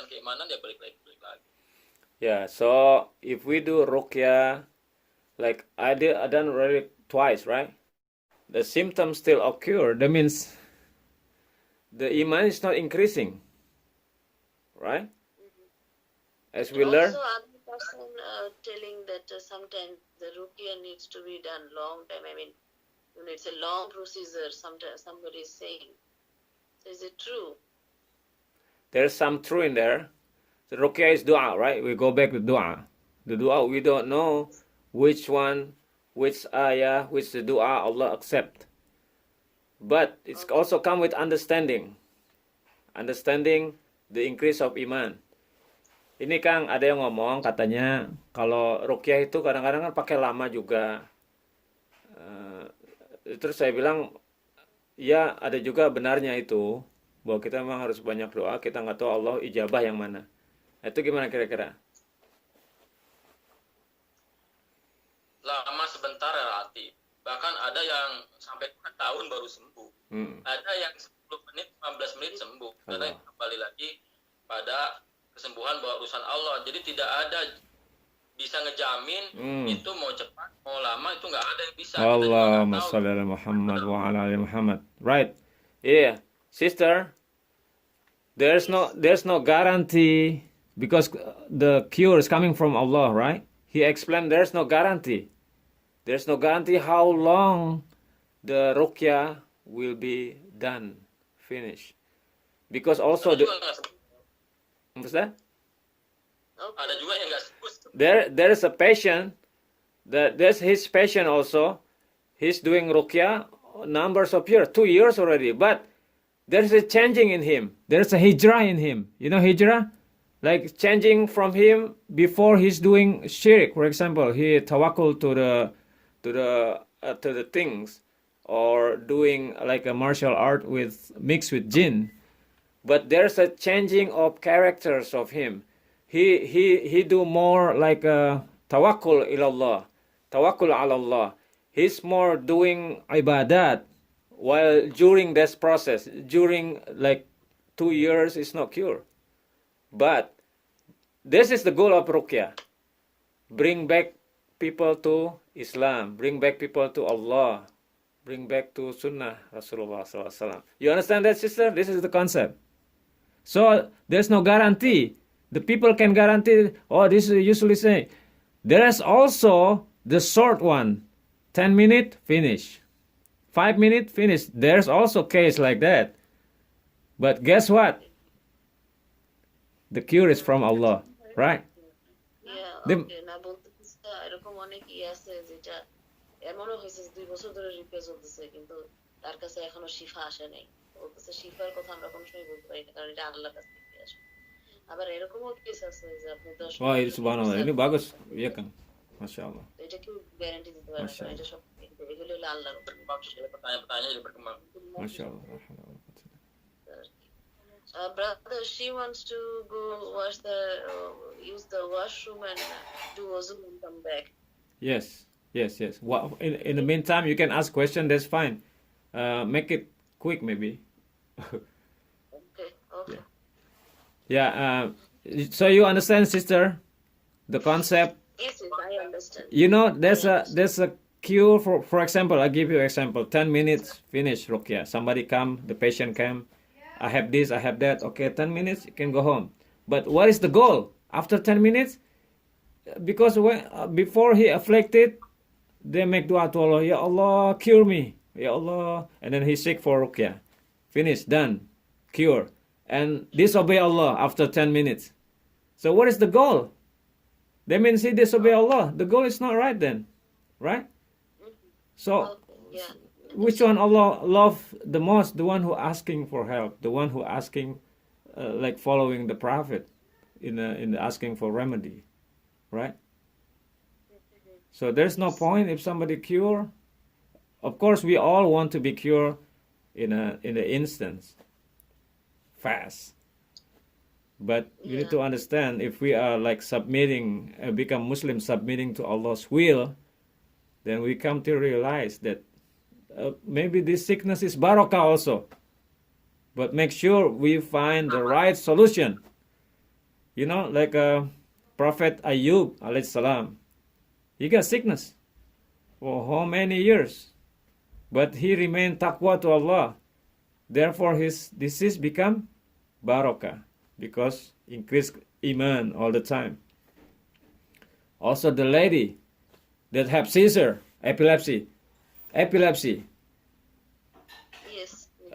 Keimanan dia balik lagi. Yeah, so if we do ruqya, like I done already twice, right? The symptoms still occur. That means the iman is not increasing, right? As we learn. Also, other person telling that sometimes the ruqya needs to be done long time. I mean, it's a long procedure. Sometimes somebody is saying. So is it true? There's some truth in there. The ruqya is dua, right? We go back to dua. The dua, we don't know which one, which ayah, which the dua Allah accept. But it's also come with understanding. Understanding the increase of iman. Ini Kang, ada yang ngomong katanya kalau ruqyah itu kadang-kadang kan pakai lama juga. Terus saya bilang, ya ada juga benarnya itu. Bahwa kita memang harus banyak doa, kita nggak tahu Allah ijabah yang mana. Itu gimana kira-kira? Lama sebentar relatif. Bahkan ada yang sampai 2 tahun baru sembuh. Ada yang 10 menit, 15 menit sembuh. Karena kembali lagi pada kesembuhan bahwa urusan Allah. Jadi tidak ada bisa ngejamin itu mau cepat, mau lama, itu nggak ada yang bisa. Allahumma shalli ala Muhammad wa ala ali Muhammad. Right. Yeah. Sister, there's no guarantee because the cure is coming from Allah, right? He explained there's no guarantee. There's no guarantee how long the ruqyah will be done, finished. Because also what's that? Ada juga yang nggak sembuh. There is a patient that there's his patient also. He's doing ruqyah numbers of years, 2 years already, but there's a changing in him. There's a hijrah in him. You know hijrah? Like changing from him before he's doing shirk. For example, he tawakkul to the things, or doing like a martial art mixed with jinn. But there's a changing of characters of him. He do more like a tawakkul ilallah, tawakkul ala Allah. He's more doing ibadat. While during this process, during like 2 years, it's not cure. But this is the goal of ruqyah. Bring back people to Islam. Bring back people to Allah. Bring back to Sunnah Rasulullah SAW. You understand that, sister? This is the concept. So there's no guarantee. The people can guarantee, this is usually say. There is also the short one. 10 minutes, finish. 5 minutes, finish. There's also case like that. But guess what? The cure is from Allah, right? Yeah, okay. না বলতেছে এরকম অনেক আছে যেটা এমনও হয়েছে 2 বছর ধরে রিপেয়ার চলতেছে কিন্তু তার কাছে এখনো শিফা আসে নাই। বলতেছে শিফার কথা আমরা কোনো সময় বলতে পারি না কারণ এটা আল্লাহর কাছ থেকে আসে। আবার এরকমও কেস আছে যে আপনি 10 Wah, subhanallah. Ini bagus, ya Kang. Masya Allah. এটা কি গ্যারান্টি দিতে পারে না এটা সব এগুলো হলো আল্লাহর উপর Pertanyaan-pertanyaan jadi berkembang. Masya Allah. Brother, she wants to go use the washroom and do wuzu and come back. Yes. In the meantime, you can ask question. That's fine. Make it quick, maybe. Okay. Yeah. So you understand, sister, the concept? Yes, I understand. You know, there's a cure for example. I give you example. 10 minutes, finish ruqyah. Somebody come, the patient came. I have this, I have that. Okay, 10 minutes, you can go home. But what is the goal? After 10 minutes, because before he afflicted, they make dua to Allah. Ya Allah, cure me. Ya Allah. And then he seek for ruqyah. Finish, done, cure. And disobey Allah after 10 minutes. So what is the goal? That means he disobey Allah. The goal is not right then. Right? So, Yeah. which one Allah love the most? The one who asking for help, the one who asking, like following the Prophet in the asking for remedy, right? So there's no point if somebody cure. Of course, we all want to be cured in the instance, fast. But you need to understand, if we are like become Muslim, submitting to Allah's will, then we come to realize that maybe this sickness is barakah also. but make sure we find the right solution. You know, like Prophet Ayub alayhi salam, he got sickness for how many years, but he remained taqwa to Allah. Therefore, his disease become barakah because increased iman all the time. Also, the lady that have seizure, epilepsy. Yes.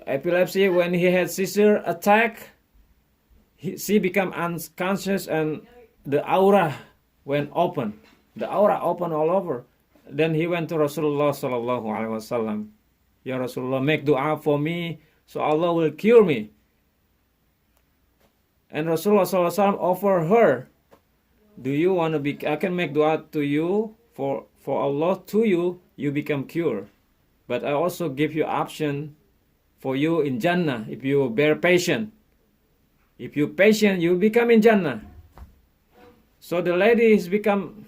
Epilepsy, when he had seizure attack, she became unconscious and the aura went open. The aura opened all over. Then he went to Rasulullah sallallahu alaihi wasallam. Ya Rasulullah, make dua for me so Allah will cure me. And Rasulullah sallallahu alaihi wasallam offered her, do you want to be, I can make dua to you for Allah to you, you become cured. But I also give you option for you in Jannah if you bear patient. If you patient, you become in Jannah. So the lady has become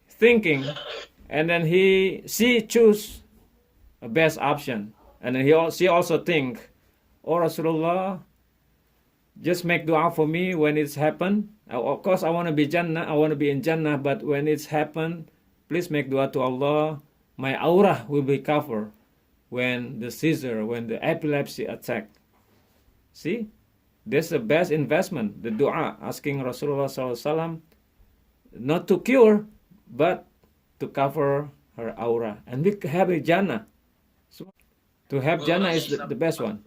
thinking, and then she choose a best option, and then she also think, oh Rasulullah, just make dua for me when it's happened. Of course, I want to be Jannah. I want to be in Jannah, but when it's happened, please make dua to Allah. My aura will be covered when the seizure, when the epilepsy attack. See, that's the best investment. The dua, asking Rasulullah SAW not to cure, but to cover her aura, and we have a Jannah. So, to have Jannah is the best one.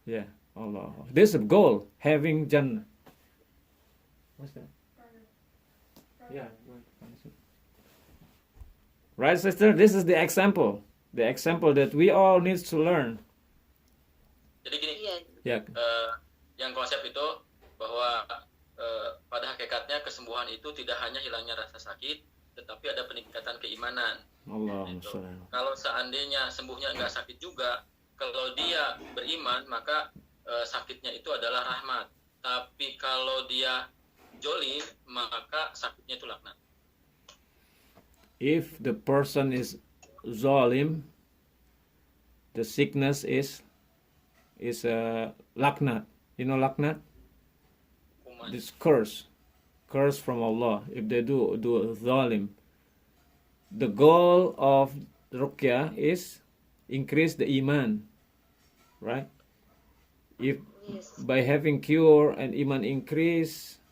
Yeah. Allah. This is a goal, having Jannah. What's that? Yeah. Right, sister? This is the example. The example that we all need to learn. Jadi gini, ya. Yang konsep itu bahwa pada hakikatnya kesembuhan itu tidak hanya hilangnya rasa sakit, tetapi ada peningkatan keimanan. Allah. Gitu. Kalau seandainya sembuhnya nggak sakit juga, kalau dia beriman, maka sakitnya itu adalah rahmat. Tapi kalau dia jolim, maka sakitnya itu laknat. If the person is zalim, the sickness is laknat. You know laknat? This curse from Allah. If they do zalim, the goal of ruqyah is increase the iman, right? If by having cure and iman increase,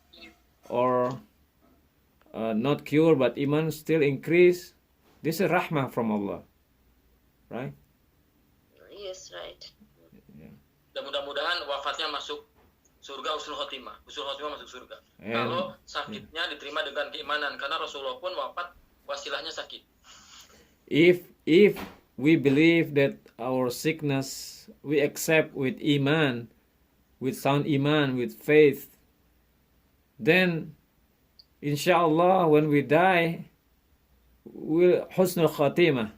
or not cure but iman still increase, this is rahmah from Allah, right? Yes, right. Yeah. Dan mudah-mudahan wafatnya masuk surga husnul khotimah. Husnul khotimah masuk surga. Kalau sakitnya diterima dengan keimanan, karena Rasulullah pun wafat wasilahnya sakit. If we believe that our sickness we accept with iman, with sound iman, with faith, then inshallah when we die, we'll husnul khatimah,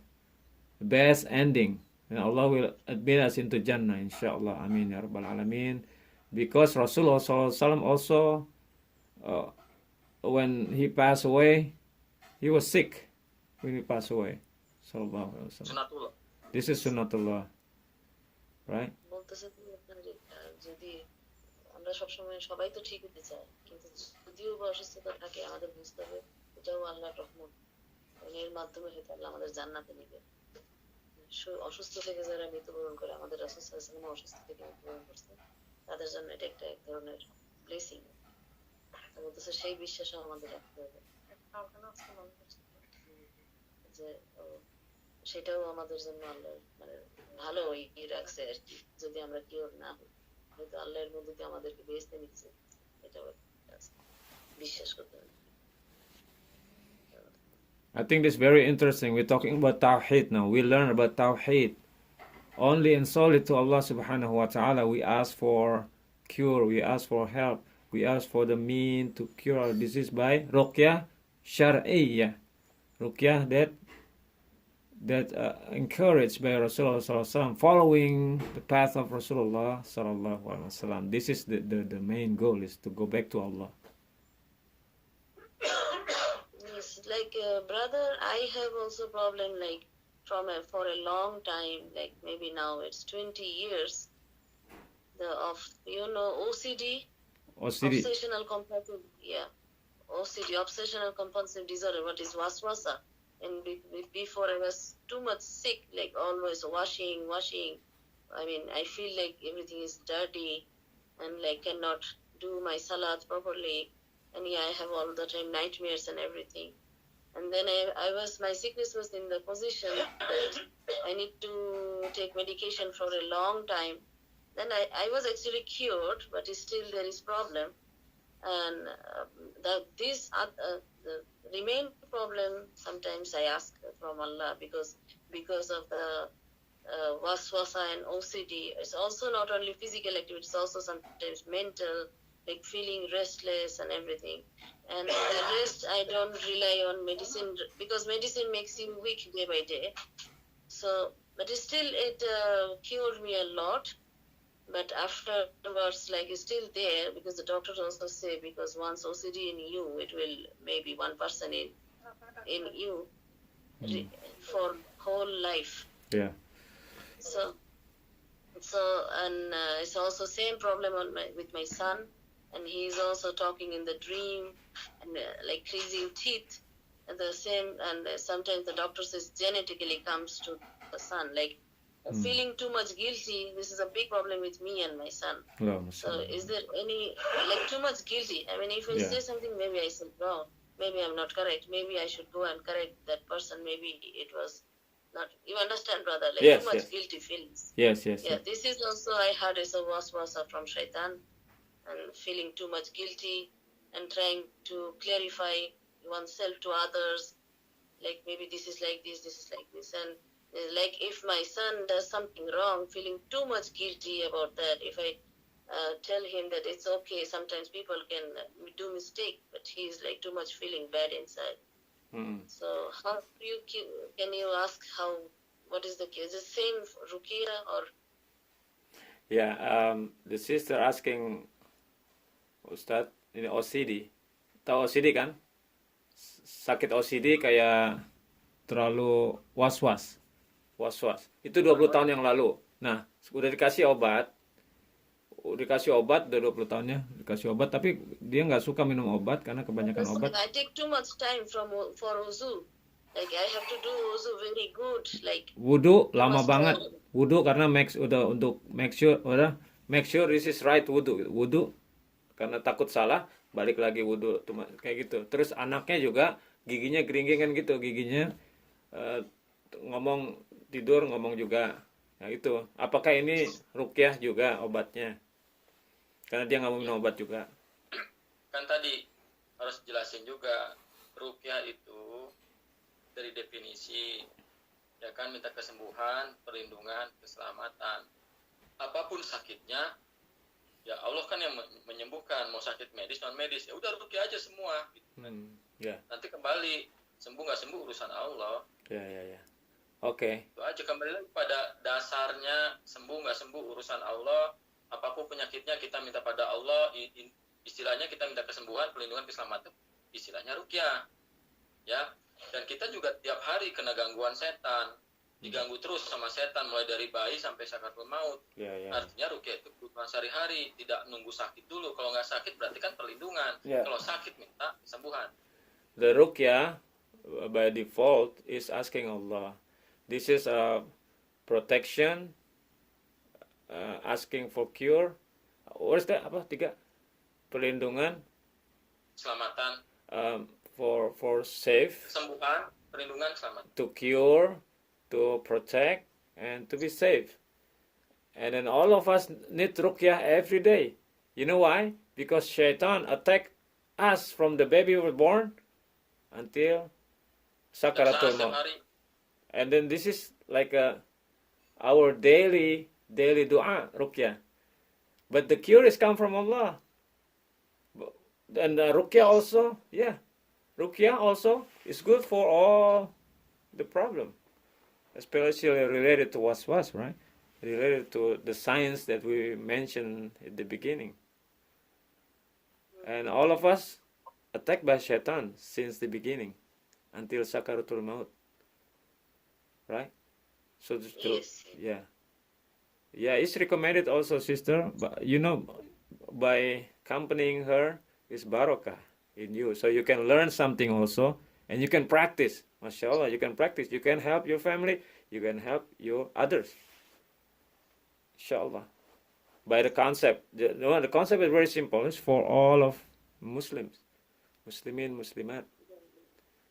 best ending, and Allah will admit us into Jannah, inshallah. Amin ya rabbal alamin. Because Rasulullah SAW also, when he passed away, he was sick when he passed away. Sallallahu alaihi wasallam. Sunnatullah. This is sunnatullah, right? যদি আমরা সবসময় সবাই তো ঠিক হতে চাই, কিন্তু যদিও বা অসুস্থতা থাকে, আমাদের বুঝতে হবে এটাও আল্লাহর রহমত, এর মাধ্যমে হয়তো আল্লাহ আমাদের জান্নাতে নেবে। অসুস্থ থেকে যারা মৃত্যুবরণ করে, আমাদের রাসূল সাল্লাল্লাহু আলাইহি ওয়াসাল্লাম অসুস্থ থেকে মৃত্যুবরণ করছে, তাদের জন্য এটা একটা এক ধরনের ব্লেসিং। বলতেছে সেই বিশ্বাসও আমাদের রাখতে হবে যে সেটাও আমাদের জন্য আল্লাহ মানে ভালো রাখছে আর কি। যদি আমরা কিওর না হই, হয়তো আল্লাহর মধ্যে দিয়ে আমাদেরকে বেহেশতে নিচ্ছে, এটাও বিশ্বাস করতে হবে। I think this is very interesting. We're talking about Tawheed now. We learn about Tawheed. Only and solely to Allah subhanahu wa ta'ala we ask for cure, we ask for help, we ask for the mean to cure our disease by ruqyah shar'iyyah. Ruqyah that encouraged by Rasulullah sallallahu alaihi wasallam, following the path of Rasulullah sallallahu alaihi wasallam. This is the main goal, is to go back to Allah. Yes, like brother, I have also problem like for a long time, like maybe now it's 20 years, OCD, OCD. obsessional compulsive disorder, what is waswasa. And before I was too much sick, like always washing. I mean, I feel like everything is dirty and like cannot do my salat properly. And yeah, I have all the time nightmares and everything. And then my sickness was in the position that I need to take medication for a long time. Then I was actually cured, but still there is problem. And the remain problem, sometimes I ask from Allah because of the waswasa and OCD. It's also not only physical activity, it's also sometimes mental, like feeling restless and everything. And the rest, I don't rely on medicine because medicine makes you weak day by day. So, but still it cured me a lot. But afterwards, like it's still there because the doctors also say because once OCD in you, it will maybe 1% in you for whole life. Yeah. So and it's also same problem with my son, and he's also talking in the dream and like creasing teeth, and the same. And sometimes the doctor says genetically comes to the son, like. Feeling too much guilty, this is a big problem with me and my son. So is there any, like too much guilty? I mean, if I say something, maybe I said wrong, maybe I'm not correct, maybe I should go and correct that person, maybe it was not, you understand, brother, like too much guilty feelings. Yes. This is also, I heard as a waswasa from shaitan, and feeling too much guilty and trying to clarify oneself to others, like maybe this is like this, and like if my son does something wrong, feeling too much guilty about that. If I tell him that it's okay, sometimes people can do mistake, but he's like too much feeling bad inside. So how can you ask what is the case? Is it same ruqya or? Yeah, the sister asking Ustadz, ini OCD. Tahu OCD kan? Sakit OCD kayak terlalu was-was. Itu 20 tahun yang lalu. Nah, udah dikasih obat. Udah 20 tahunnya dikasih obat, tapi dia nggak suka minum obat karena kebanyakan obat. I take too much time for wuzu. Like I have to do wuzu very good. Like wudu lama banget. Wudu karena untuk make sure this is right wudu. Wudu karena takut salah, balik lagi wudu kayak gitu. Terus anaknya juga giginya geringgingan gitu, giginya tidur ngomong juga. Nah itu, apakah ini ruqyah juga obatnya? Karena dia nggak mau minum obat juga. Kan tadi harus jelasin juga, ruqyah itu dari definisi, ya kan, minta kesembuhan, perlindungan, keselamatan. Apapun sakitnya, ya Allah kan yang menyembuhkan, mau sakit medis, non medis, ya udah ruqyah aja semua. Gitu. Nanti kembali, sembuh nggak sembuh urusan Allah. Ya. Oke. Itu aja, kembali lagi pada dasarnya, sembuh nggak sembuh urusan Allah. Apapun penyakitnya kita minta pada Allah. Istilahnya kita minta kesembuhan, perlindungan, keselamatan. Istilahnya ruqyah. Ya. Dan kita juga tiap hari kena gangguan setan. Diganggu terus sama setan mulai dari bayi sampai sakaratul maut. Artinya ruqyah itu kebutuhan sehari-hari, tidak nunggu sakit dulu. Kalau nggak sakit berarti kan perlindungan. Kalau sakit minta kesembuhan. The ruqyah by default is asking Allah. This is a protection, asking for cure. What is that? Apa? 3. Perlindungan. Keselamatan. For safe. Kesembuhan, perlindungan, keselamatan. To cure, to protect, and to be safe. And then all of us need ruqyah every day. You know why? Because shaitan attack us from the baby we were born until sakaratul maut. And then this is like our daily dua, ruqyah. But the cure is come from Allah. And ruqyah also, ruqyah also is good for all the problem. Especially related to waswas, right? Related to the science that we mentioned at the beginning. And all of us attacked by shaitan since the beginning until sakaratul maut. Right? So yes. Yeah. Yeah, it's recommended also, sister. But you know, by accompanying her is barakah in you, so you can learn something also, and you can practice. Mashallah, you can practice. You can help your family. You can help your others. Inshallah. By the concept, the concept is very simple. It's for all of Muslims, Muslimin, Muslimat,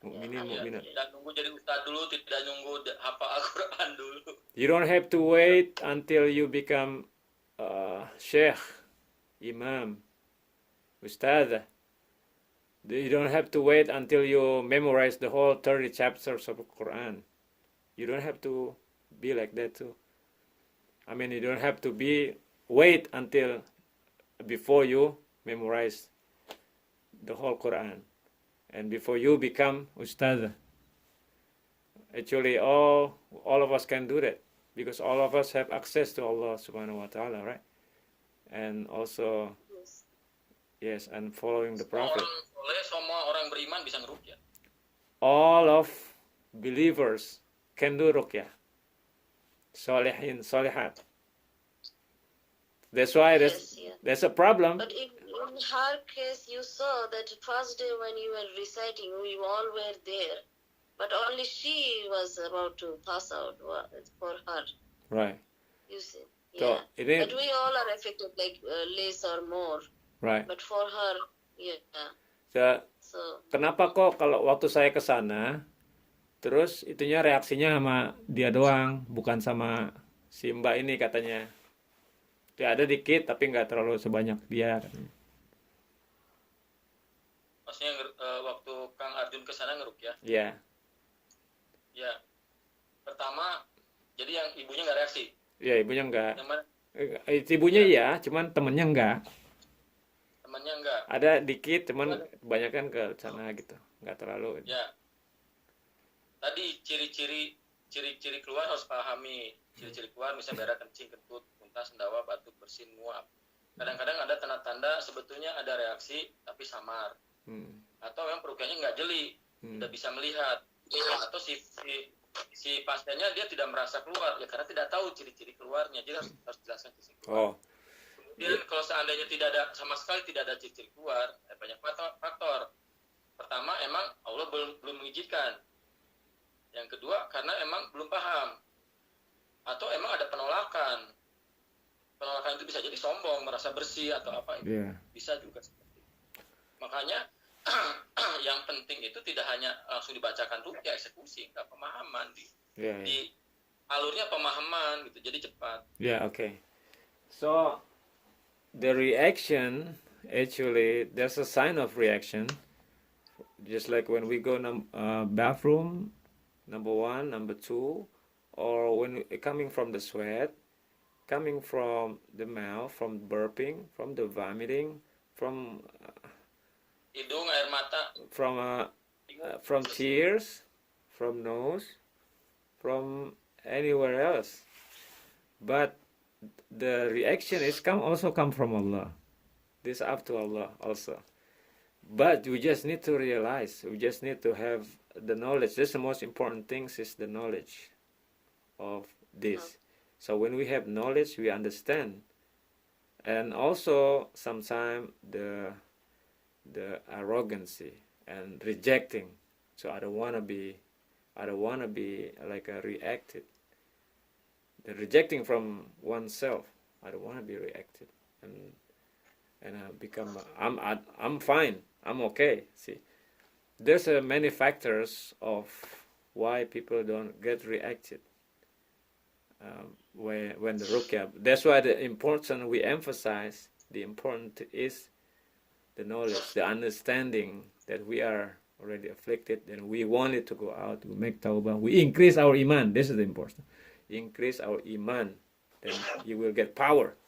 Mukminin, Ya, Mukminat. tidak nunggu jadi ustaz dulu, tidak nunggu hafal Al-Quran dulu. You don't have to wait until you become sheikh, imam, ustadh. You don't have to wait until you memorize the whole 30 chapters of the Quran. You don't have to be like that too. I mean, you don't have to wait until before you memorize the whole Quran and before you become ustadh. Actually, all of us can do that because all of us have access to Allah subhanahu wa ta'ala, right? And also, yes, and following the Prophet. Semua orang beriman bisa ngeruqyah. All of believers can do ruqyah. Salihin, salihat. That's why there's a problem. But in her case, you saw that first day when you were reciting, we all were there. But only she was about to pass out for her. Right. You see. So, yeah. But we all are affected, like less or more. Right. But for her, yeah. So, kenapa kok kalau waktu saya ke sana, terus itunya reaksinya sama dia doang, bukan sama si Mbak ini katanya. Ya ada dikit, tapi nggak terlalu sebanyak dia katanya. Maksudnya waktu Kang Arjun ke sana ngeruqyah? Iya. Ya. Pertama, jadi yang ibunya nggak reaksi? Iya, ibunya nggak. Ibunya iya, cuman temennya nggak. Temennya nggak? Ada dikit, cuman kebanyakan ke sana gitu. Nggak terlalu. Ya. Tadi ciri-ciri keluar harus pahami. Ciri-ciri keluar misalnya darah kencing, kentut, muntah, sendawa, batuk, bersin, muap. Kadang-kadang ada tanda-tanda sebetulnya ada reaksi tapi samar. Atau yang perukiannya nggak jeli, tidak bisa melihat. Atau si pasiennya dia tidak merasa keluar ya karena tidak tahu ciri-ciri keluarnya. Jadi harus jelaskan ciri keluar. Kemudian kalau seandainya tidak ada sama sekali tidak ada ciri-ciri keluar, banyak faktor. Pertama emang Allah belum mengizinkan. Yang kedua karena emang belum paham. Atau emang ada penolakan. Penolakan itu bisa jadi sombong, merasa bersih atau apa itu. Yeah. Bisa juga seperti itu. Makanya yang penting itu tidak hanya langsung dibacakan ruqyah eksekusi, enggak pemahaman di alurnya pemahaman gitu, jadi cepat. Yeah, okay. So the reaction actually there's a sign of reaction, just like when we go bathroom, number 1, number 2, or when coming from the sweat, coming from the mouth, from burping, from the vomiting, from hidung, air mata, from tears, from nose, from anywhere else. But the reaction is also come from Allah. This is up to Allah also. But we just need to realize, we just need to have the knowledge. This is the most important thing is the knowledge of this. So when we have knowledge, we understand. And also sometimes the arrogancy and rejecting. So I don't want to be like a reacted. The rejecting from oneself. I don't want to be reacted and become I'm fine. I'm okay. See, there's many factors of why people don't get reacted when the ruqyah. That's why the important we emphasize. The important is the knowledge, the understanding that we are already afflicted and we want it to go out, we make tawbah, we increase our iman. This is the important. Increase our iman, then you will get power.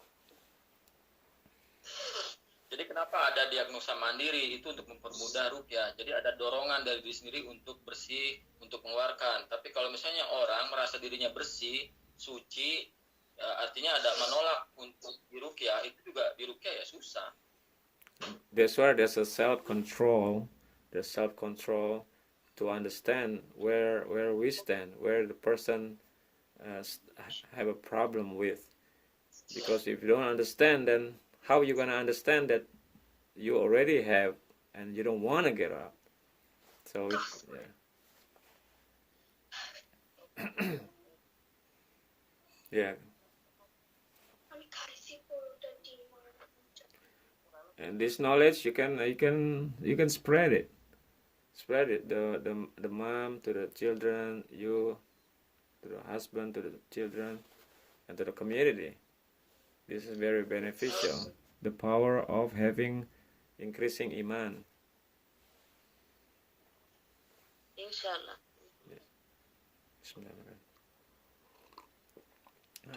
Jadi kenapa ada diagnosa mandiri itu untuk mempermudah ruqyah. Jadi ada dorongan dari diri sendiri untuk bersih, untuk mengeluarkan. Tapi kalau misalnya orang merasa dirinya bersih, suci, ya artinya ada menolak untuk diruqyah, itu juga diruqyah ya susah. That's why there's a self-control. There's self-control to understand where we stand, where the person have a problem with. Because if you don't understand, then how you gonna understand that you already have and you don't want to get out? So it's, yeah. And this knowledge you can spread it. Spread it. The mom to the children, you to the husband, to the children, and to the community. This is very beneficial. The power of having increasing iman. Inshallah.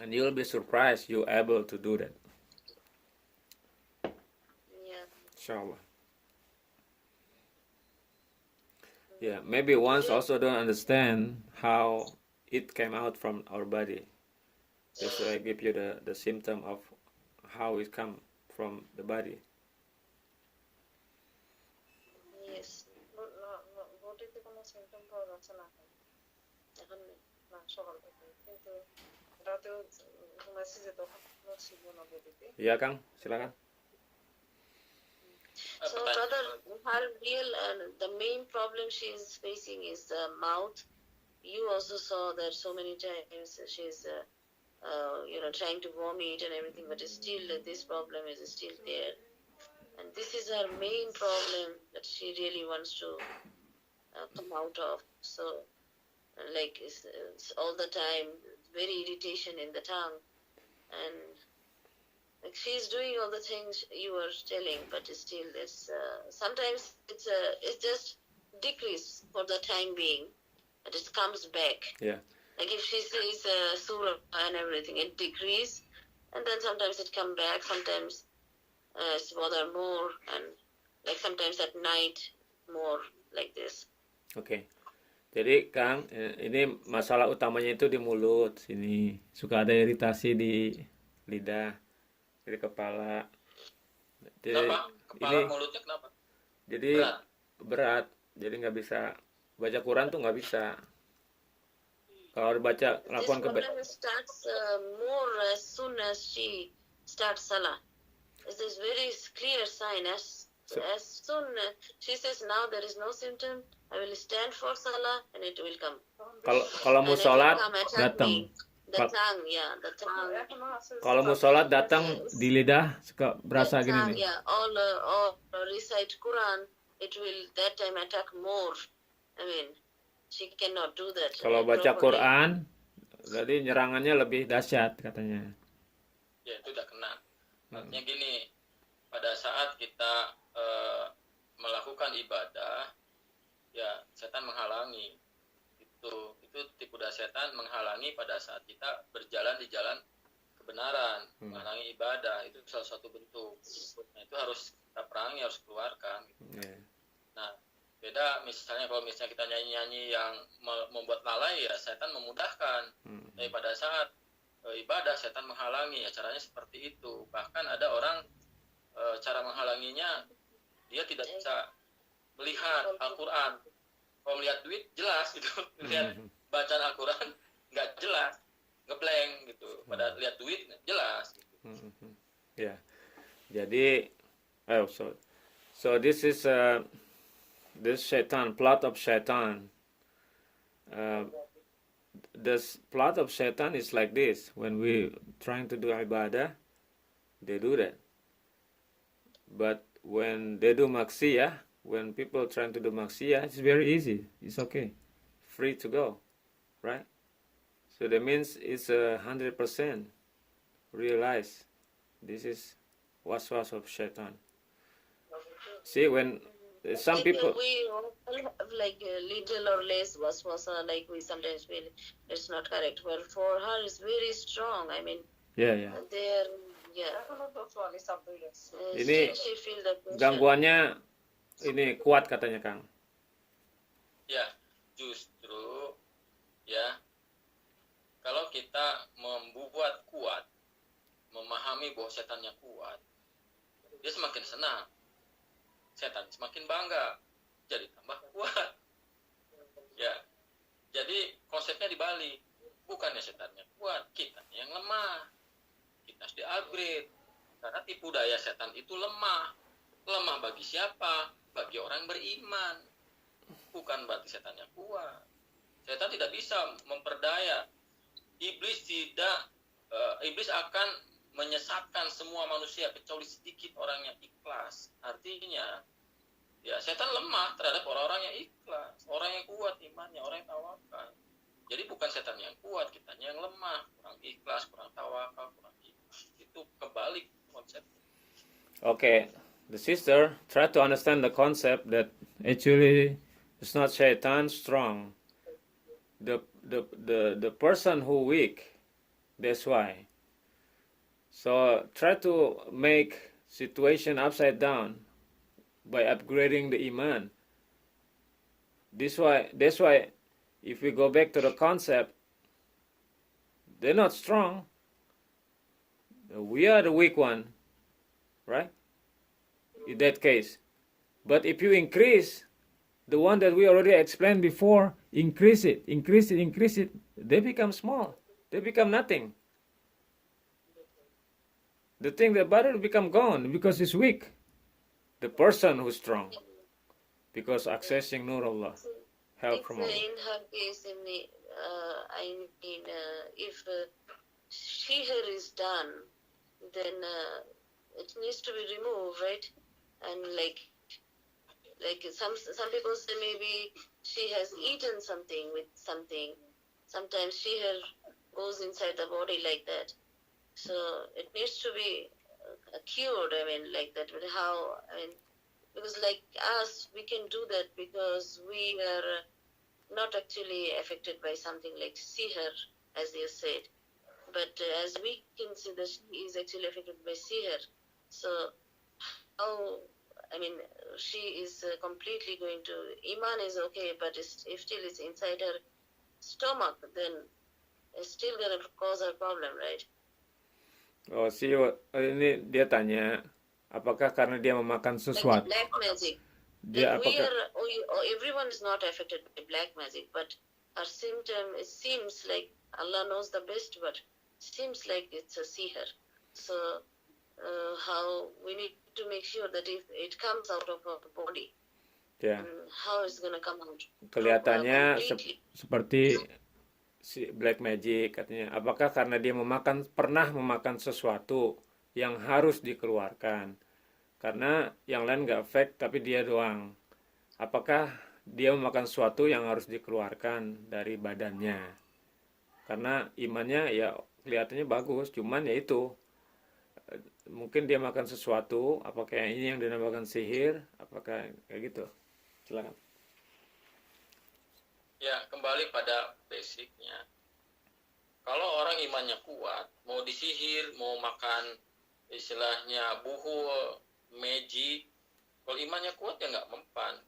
And you'll be surprised you're able to do that. Yeah. Inshallah. Yeah, maybe once also don't understand how it came out from our body. Just I give you the symptom of how it come from the body. Yes. বডিতে কোনো সিমটম পাওয়া যাচ্ছে না এখন না সকাল থেকে কিন্তু রাতেও ঘুমাচ্ছি যে তখন কোনো ছিল না বডিতে Iya Kang, silakan. So brother, her real the main problem she is facing is the mouth. You also saw that so many times she's trying to vomit and everything, but still this problem is still there, and this is her main problem that she really wants to come out of. So like it's all the time very irritation in the tongue, and like she's doing all the things you were telling, but still it's sometimes it's just decrease for the time being, but it comes back. Yeah. Like if she says surah and everything, it decrease, and then sometimes it come back. Sometimes it's bother more, and like sometimes at night more like this. Oke. Jadi Kang, ini masalah utamanya itu di mulut sini. Suka ada iritasi di lidah, di kepala. Jadi, Kenapa? Kepala mulutnya kenapa? Jadi berat. Jadi nggak bisa baca Quran tuh nggak bisa. Kalau baca lakukan This problem starts more as soon as she starts salah. It's this very clear sign. As soon she says now there is no symptom, I will stand for salah and it will come. Kalau mau sholat datang. The tongue, yeah, the tongue. Kalau mau sholat datang di lidah suka berasa The gini tongue, nih. yeah, all recite Quran, it will that time attack more. I mean, she cannot do that. Kalau baca properly. Quran, berarti nyerangannya lebih dahsyat katanya. Ya itu udah kena. Artinya gini, pada saat kita melakukan ibadah, ya setan menghalangi. Itu tipu daya setan menghalangi pada saat kita berjalan di jalan kebenaran, menghalangi ibadah. Itu salah satu bentuk. Nah itu harus kita perangi, harus keluarkan. Yeah. Nah beda misalnya kalau misalnya kita nyanyi-nyanyi yang membuat lalai, ya setan memudahkan. Tapi pada saat ibadah setan menghalangi, ya caranya seperti itu. Bahkan ada orang cara menghalanginya, dia tidak bisa melihat Al-Quran. Kalau melihat duit jelas gitu, lihat bacaan Al-Quran nggak jelas, ngeblank gitu. Pada lihat duit jelas. Gitu. Ya, jadi, so this is this shaitan, plot of shaitan. This plot of shaitan is like this. When we trying to do ibadah, they do that. But when they do maksiyah, when people trying to do maksiyah, it's very easy. It's okay, free to go, right? So that means it's 100% realize this is waswas of shaitan. See, when some like, people, we all have like a little or less waswasa, like we sometimes feel it's not correct, but for her it's very strong. I mean, yeah. they're Ini she feel the pressure. gangguannya ini kuat katanya Kang. Ya, justru ya kalau kita membuat kuat, memahami bahwa setannya kuat, dia semakin senang. Setan semakin bangga, jadi tambah kuat. Ya, jadi konsepnya dibalik. Bukannya setannya kuat, kita yang lemah. kita harus di-upgrade. Karena tipu daya setan itu lemah. Lemah bagi siapa? Bagi orang beriman. Bukan berarti setannya kuat. Setan tidak bisa memperdaya. Iblis akan menyesatkan semua manusia kecuali sedikit orang yang ikhlas. Artinya, ya setan lemah terhadap orang-orang yang ikhlas, orang yang kuat imannya, orang yang tawakal. Jadi bukan setan yang kuat, kitanya yang lemah, kurang ikhlas, kurang tawakal, kurang ikhlas. Itu kebalik konsepnya. Okay, the sister try to understand the concept that actually it's not shaitan strong. The person who weak, that's why. So try to make situation upside down by upgrading the iman. That's why if we go back to the concept, they're not strong. We are the weak one, right? In that case. But if you increase the one that we already explained before, increase it, they become small. They become nothing. The thing, the body will become gone because it's weak. The person who's strong. Because accessing Nur Allah. Help from Allah. In her case, if shiher is done, then it needs to be removed, right? And like some people say maybe she has eaten something with something. Sometimes shiher goes inside the body like that. So it needs to be cured, like that. But how, because like us, we can do that because we are not actually affected by something like sihr, as you said. But as we can see that she is actually affected by sihr. So how, she is completely going to, iman is okay, but if still it's inside her stomach, then it's still going to cause her problem, right? Oh, ini dia tanya, apakah karena dia memakan sesuatu? Like black magic. Dia Everyone is not affected by black magic, but her symptom, it seems like, Allah knows the best, but seems like it's a sihr. So how we need to make sure that if it comes out of our body, how it's going to come out? Kelihatannya seperti si black magic katanya. Apakah karena dia pernah memakan sesuatu yang harus dikeluarkan? Karena yang lain nggak efek, tapi dia doang. Apakah dia memakan sesuatu yang harus dikeluarkan dari badannya? Karena imannya ya kelihatannya bagus, cuman ya itu. Mungkin dia makan sesuatu, apakah ini yang dinamakan sihir? Apakah kayak gitu? Silakan. Ya, kembali pada basicnya. Kalau orang imannya kuat, mau disihir, mau makan istilahnya buhul, magic, kalau imannya kuat ya nggak mempan.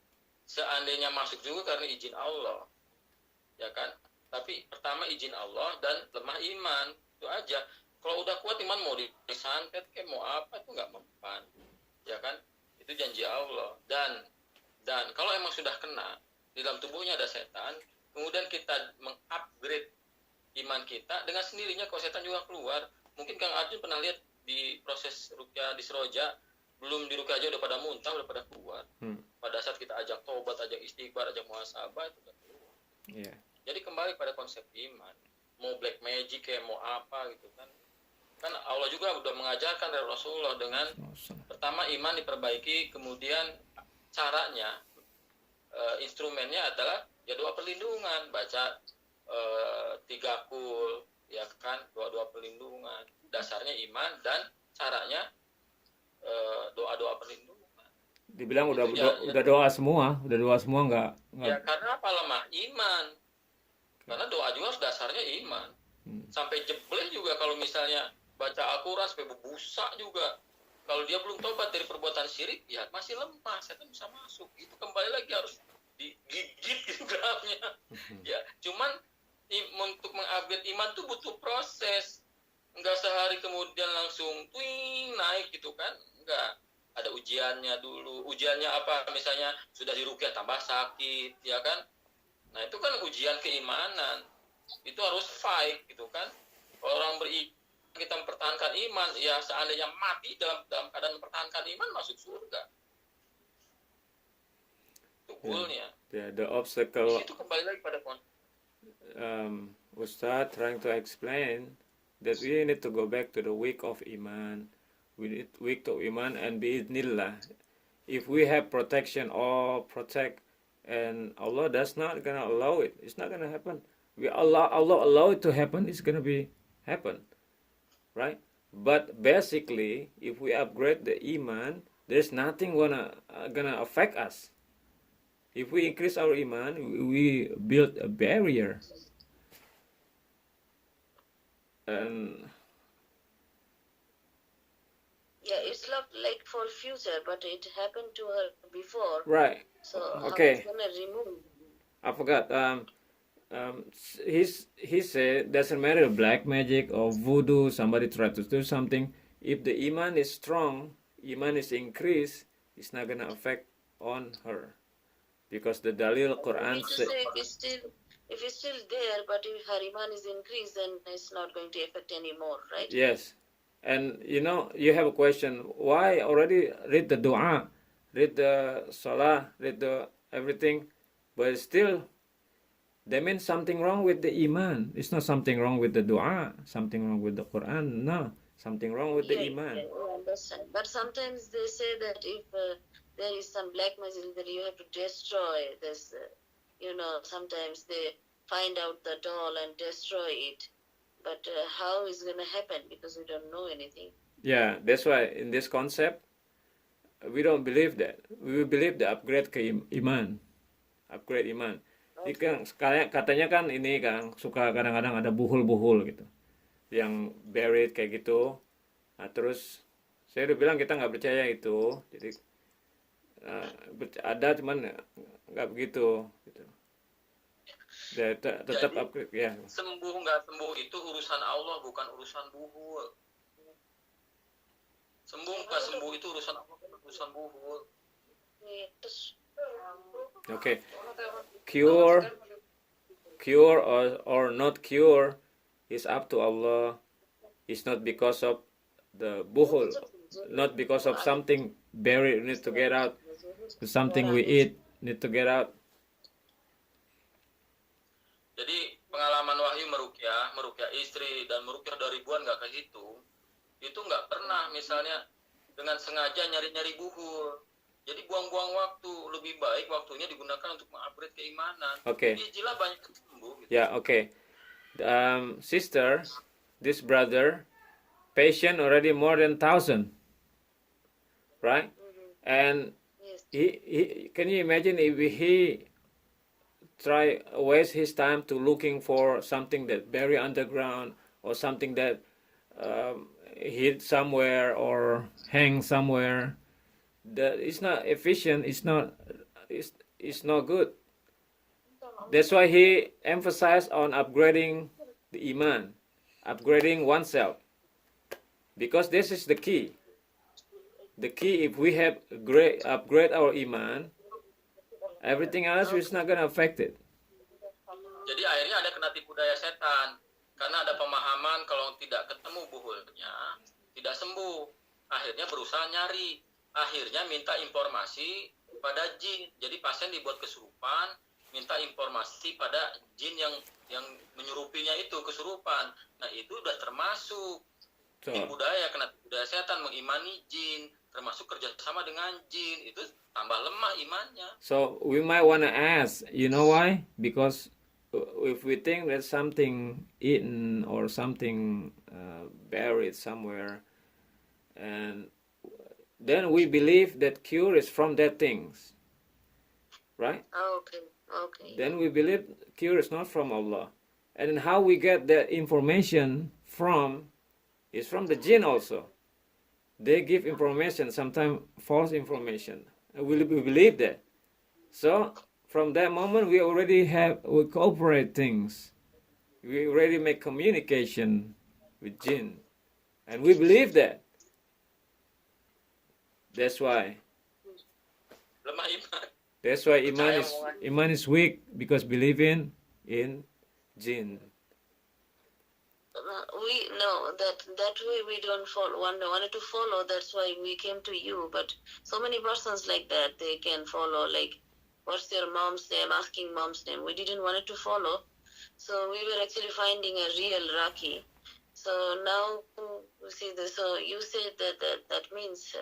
Seandainya masuk juga karena izin Allah, ya kan? Tapi pertama izin Allah dan lemah iman, itu aja. Kalau udah kuat iman mau disantet kayak mau apa itu nggak mempan, ya kan? Itu janji Allah. Dan kalau emang sudah kena, di dalam tubuhnya ada setan, kemudian kita mengupgrade iman kita, dengan sendirinya kalau setan juga keluar. Mungkin Kang Arjun pernah lihat di proses ruqyah di Seroja, belum di ruqyah aja udah pada muntah, udah pada keluar. Pada saat kita ajak tobat, ajak istighfar, ajak muhasabah, itu udah keluar. Yeah. Jadi kembali pada konsep iman. Mau black magic kayak mau apa gitu kan. Kan Allah juga udah mengajarkan dari Rasulullah dengan pertama iman diperbaiki, kemudian caranya instrumennya adalah ya doa perlindungan, baca 3 kul, ya kan, doa perlindungan. Dasarnya iman dan caranya doa perlindungan. Dibilang udah doa semua nggak. Ya karena apa? Lemah iman. Karena doa juga harus dasarnya iman. Sampai jebleh juga kalau misalnya baca Al-Quran sampai berbusa juga. Kalau dia belum tobat dari perbuatan syirik, ya masih lemah, setan bisa masuk. Itu kembali lagi harus digigit gitu grafnya. Ya, cuman untuk mengupgrade iman tuh butuh proses. Enggak sehari kemudian langsung twing naik gitu kan. Enggak. Ada ujiannya dulu. Ujiannya apa? Misalnya sudah diruqyah tambah sakit, ya kan? Nah, itu kan ujian keimanan. Itu harus fight gitu kan. Kalau orang beriman kita mempertahankan iman, ya seandainya mati dalam keadaan mempertahankan iman masuk surga. Itu goalnya. The obstacle. Itu kembali lagi pada Ustaz trying to explain that we need to go back to the week of iman. We need week of iman and biidnillah. If we have protection or protect, and Allah does not gonna allow it, it's not gonna happen. Allah allow it to happen, it's gonna be happen, right? But basically, if we upgrade the iman, there's nothing gonna affect us. If we increase our iman, we build a barrier. And yeah, it's not like for future, but it happened to her before. Right. So okay. how it's gonna remove? I forgot. He said doesn't matter black magic or voodoo. Somebody tried to do something. If the iman is strong, iman is increased, it's not gonna affect on her, because the dalil Quran said. If it's still there, but if her iman is increased, then it's not going to affect anymore, right? Yes. And you have a question, why already read the dua, read the salah, read the everything, but still there means something wrong with the iman. It's not something wrong with the dua, something wrong with the Quran. No, something wrong with the iman. Yeah, I understand. But sometimes they say that if there is some black magic, that you have to destroy this. Sometimes they find out the doll and destroy it. But how is going to happen? Because we don't know anything. Yeah, that's why in this concept, we don't believe that. We believe the upgrade ke iman. Upgrade iman. Okay. Katanya kan ini kan suka kadang-kadang ada buhul-buhul gitu. Yang buried kayak gitu. Nah, terus saya udah bilang kita nggak percaya itu. Jadi ada cuman nggak begitu gitu. Tetap upgrade ya. Sembuh nggak sembuh itu urusan Allah, bukan urusan buhul. Sembuh nggak sembuh itu urusan Allah, bukan urusan buhul. Okay. Cure or not cure is up to Allah. It's not because of the buhul, not because of something buried need to get out, something we eat need to get out. Jadi pengalaman Wahyu merukyah istri dan merukyah dari ribuan nggak ke situ, itu nggak pernah misalnya dengan sengaja nyari-nyari buhul. Jadi buang-buang waktu, lebih baik waktunya digunakan untuk mengupgrade keimanan. Okay. Ijilah banyak sembuh. Gitu. Yeah, okay. Sister, this brother, patient already more than 1,000, right? And he can you imagine if he try waste his time to looking for something that buried underground or something that hid somewhere or hang somewhere, that is not efficient, it's not good. That's why he emphasized on upgrading the iman, upgrading oneself, because this is the key. The key, if we have upgrade our iman, everything else is not going to affect it. Jadi akhirnya ada kena tipu daya setan. Karena ada pemahaman kalau tidak ketemu buhulnya, tidak sembuh. Akhirnya berusaha nyari. Akhirnya minta informasi pada jin. Jadi pasien dibuat kesurupan, minta informasi pada jin yang menyurupinya itu kesurupan. Nah itu udah termasuk tipu daya, kena tipu daya setan, mengimani jin, termasuk kerjasama dengan jin, itu tambah lemah imannya. So we might want to ask, you know why? Because if we think there's something eaten or something buried somewhere, and then we believe that cure is from that things, right? Okay. Then we believe cure is not from Allah, and then how we get that information from is from the jinn also. They give information, sometimes false information. We believe that. So from that moment, we cooperate things. We already make communication with jinn, and we believe that. That's why. Lemah iman. That's why iman is weak, because believing in jinn. We that way we don't follow. Wanted to follow. That's why we came to you. But so many persons like that, they can follow. Like, what's your mom's name? Asking mom's name. We didn't want it to follow. So we were actually finding a real Raki. So now we see this. So you said that means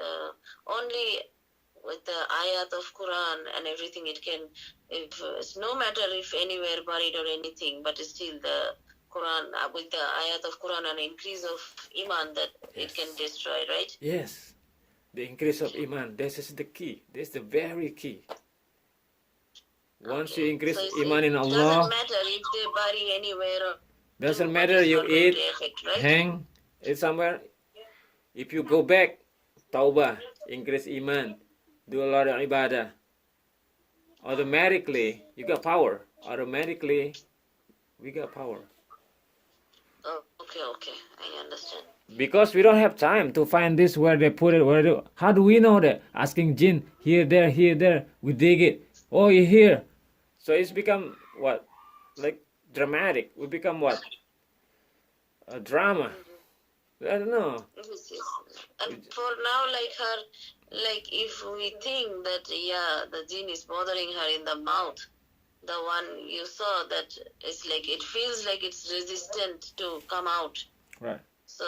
only with the ayat of Quran and everything, it can. If it's no matter if anywhere buried or anything, but still the Quran with the ayat of Quran and increase of iman that it can destroy, right? Yes, the increase of iman. This is the key. This is the very key. Once you increase iman in Allah, doesn't matter if they bury anywhere. Or doesn't matter you eat, right? hang, eat somewhere. If you go back, taubah, increase iman, do a lot of ibadah, automatically you got power. Automatically, we got power. Oh, okay, I understand. Because we don't have time to find this where they put it. How do we know that? Asking jinn, here, there. We dig it. Oh, you're here. So it's become what? Like dramatic. We become what? A drama. I don't know. Yes. And for now, like if we think that, the jinn is bothering her in the mouth, the one you saw that it's like, it feels like it's resistant to come out. Right. So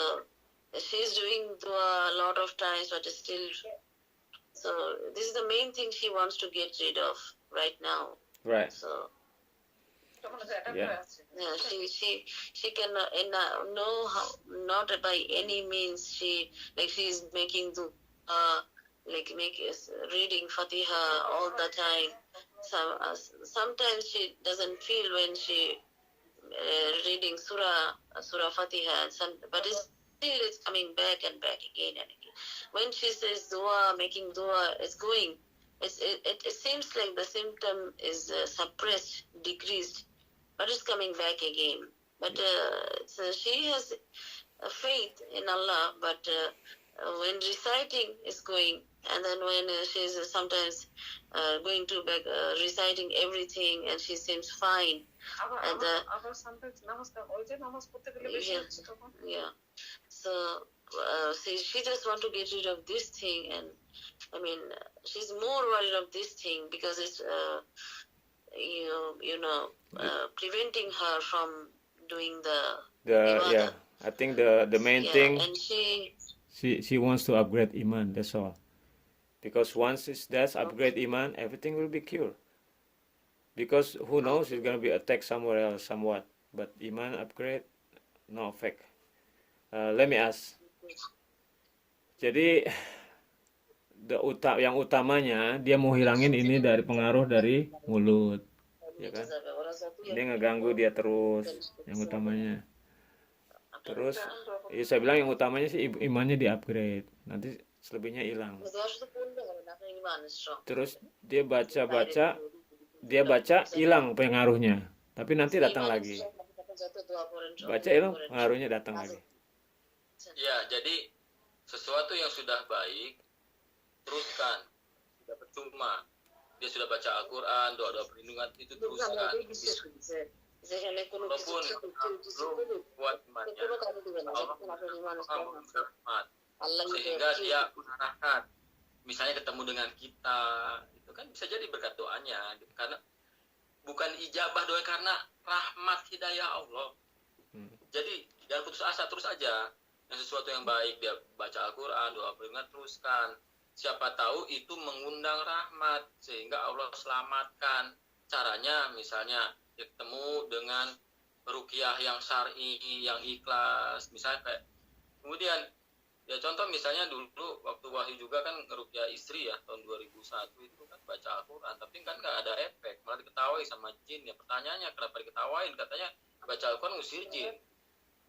she's doing dua a lot of times, but still. So this is the main thing she wants to get rid of right now. Right. So Yeah. she can know how, not by any means she's making dua, reading Fatiha all the time. Sometimes she doesn't feel when she reading Surah Fatiha, but it's coming back and back again and again. When she says dua, making dua, it's going. It seems like the symptom is suppressed, decreased, but it's coming back again. But so she has a faith in Allah, but when reciting is going, and then when she's sometimes going to back reciting everything, and she seems fine. And yeah. So she just want to get rid of this thing, and I mean she's more worried of this thing because it's preventing her from doing the yeah. I think the main thing, and she wants to upgrade iman. That's all. Because once it does upgrade iman, everything will be cured. Because who knows, it's gonna be attacked somewhere else, somewhat. But iman upgrade, no effect. Let me ask. Jadi yang utamanya dia mau hilangin ini dari pengaruh dari mulut, ya kan? Dia ngeganggu dia terus, yang utamanya. Terus, saya bilang yang utamanya sih imannya di-upgrade, nanti selebihnya hilang. Terus dia baca hilang pengaruhnya, tapi nanti datang lagi. Baca hilang, pengaruhnya datang lagi. Ya, jadi sesuatu yang sudah baik teruskan, tidak percuma. Dia sudah baca Al-Quran, doa-doa perlindungan itu teruskan. Walaupun belum kuat imannya, Allah sehingga dia mengarahkan. Misalnya ketemu dengan kita, itu kan bisa jadi berkat doanya, karena bukan ijabah doa, karena rahmat hidayah Allah. Jadi jangan putus asa, terus aja. Yang sesuatu yang baik dia baca Al-Quran, doa perlindungan, teruskan. Siapa tahu itu mengundang rahmat sehingga Allah selamatkan. Caranya misalnya dia ketemu dengan ruqyah yang syar'i, yang ikhlas, misalnya kayak. Kemudian ya contoh misalnya dulu waktu Wahyu juga kan ngeruqyah istri ya tahun 2001 itu kan baca Al-Quran, tapi kan nggak ada efek, malah diketawai sama jin. Ya pertanyaannya kenapa diketawain? Katanya baca Al-Quran ngusir jin,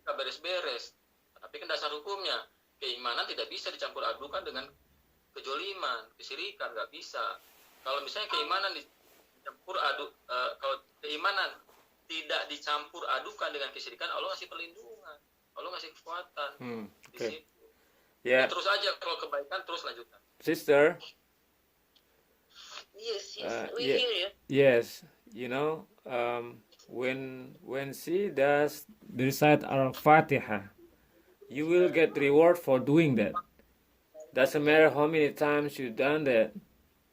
nggak beres-beres. Tapi kan dasar hukumnya keimanan tidak bisa dicampur adukan dengan kejoliman, kesirikan, nggak bisa. Kalau misalnya keimanan dicampur aduk, kalau keimanan tidak dicampur adukan dengan kesirikan, Allah ngasih perlindungan, Allah ngasih kekuatan. Di situ. Yeah. Terus aja kalau kebaikan terus lanjutkan. Sister. Yes, we hear you. Yes, when she does recite Al-Fatihah, you will get reward for doing that. Doesn't matter how many times you've done that,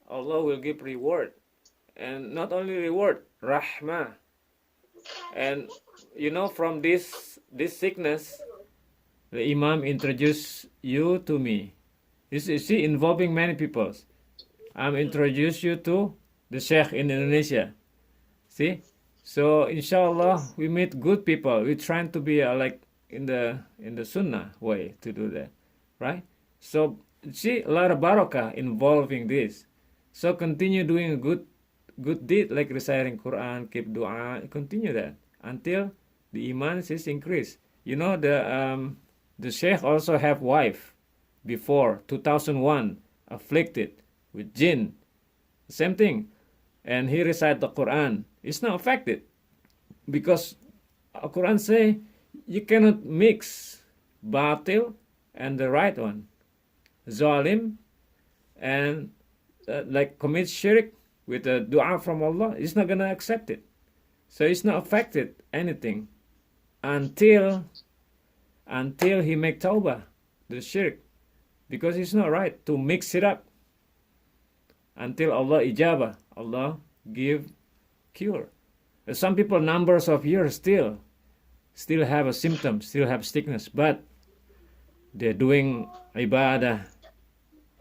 Allah will give reward. And not only reward, rahmah. And you know, from this sickness, the Imam introduced you to me. You see, involving many people. I'm introduce you to the Sheikh in Indonesia. See? So inshallah we meet good people. We're trying to be like in the Sunnah way to do that. Right? So see, a lot of barakah involving this. So continue doing a good deed like reciting Quran, keep dua, continue that until the iman is increased. You know, the Sheikh also have wife before 2001 afflicted with jinn, same thing, and he recite the Quran. It's not affected because the Quran say you cannot mix batil and the right one, zalim and like commit shirk with a dua from Allah. It's not gonna accept it, so it's not affected anything until he make tawbah the shirk, because it's not right to mix it up until Allah ijabah, Allah give cure. Some people numbers of years still have a symptom, still have sickness, but they're doing ibadah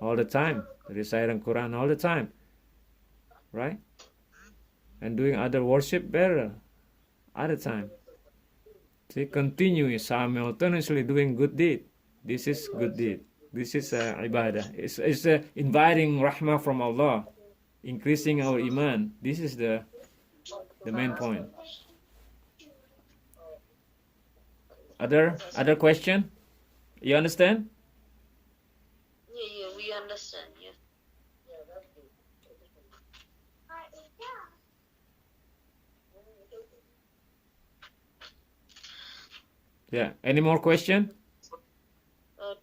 all the time, reciting Quran all the time, right? And doing other worship better other time. See, continue simultaneously doing good deed. This is good deed. This is ibadah. It's inviting rahmah from Allah, increasing our iman. This is the main point. Other question? You understand? Yeah, we understand. Yeah. Yeah. Any more question?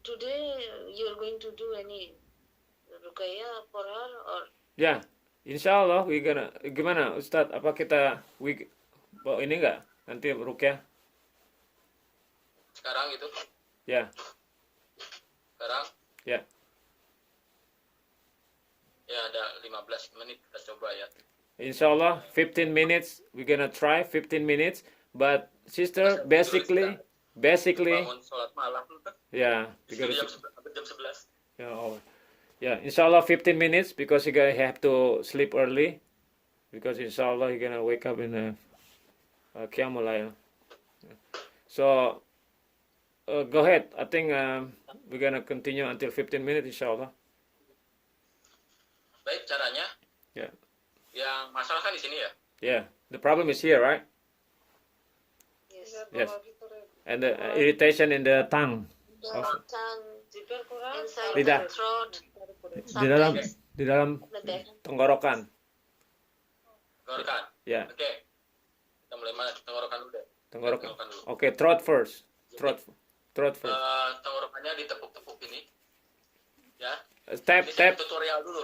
Today you're going to do any ruqyah for her or? Ya, insya Allah we gimana Ustadz, apa kita ini enggak nanti ruqyah? Sekarang gitu? Ya. Sekarang? Ya. Ya, ada 15 menit kita coba ya. Insya Allah 15 minutes, we're gonna try 15 minutes, but sister basically Bangun sholat malam. ya, Jam 11. Yeah, inshallah 15 minutes because you're gonna have to sleep early because inshallah you're gonna wake up in the Qiyamul Layl. So go ahead. I think we're gonna continue until 15 minutes inshallah. Baik, caranya. Yeah. Yang masalah kan di sini ya. Yeah. The problem is here, right? Yes. Yes. And the irritation in the tongue. The tongue, inside Lidah. the throat, Di dalam the back. tenggorokan. Tenggorokan. Ya. Oke. Kita mulai mana? Tenggorokan dulu deh. Tenggorokan. dulu. Oke, throat first. Throat first. Tenggorokannya ditepuk-tepuk ini. Ya. Tap. Tutorial dulu.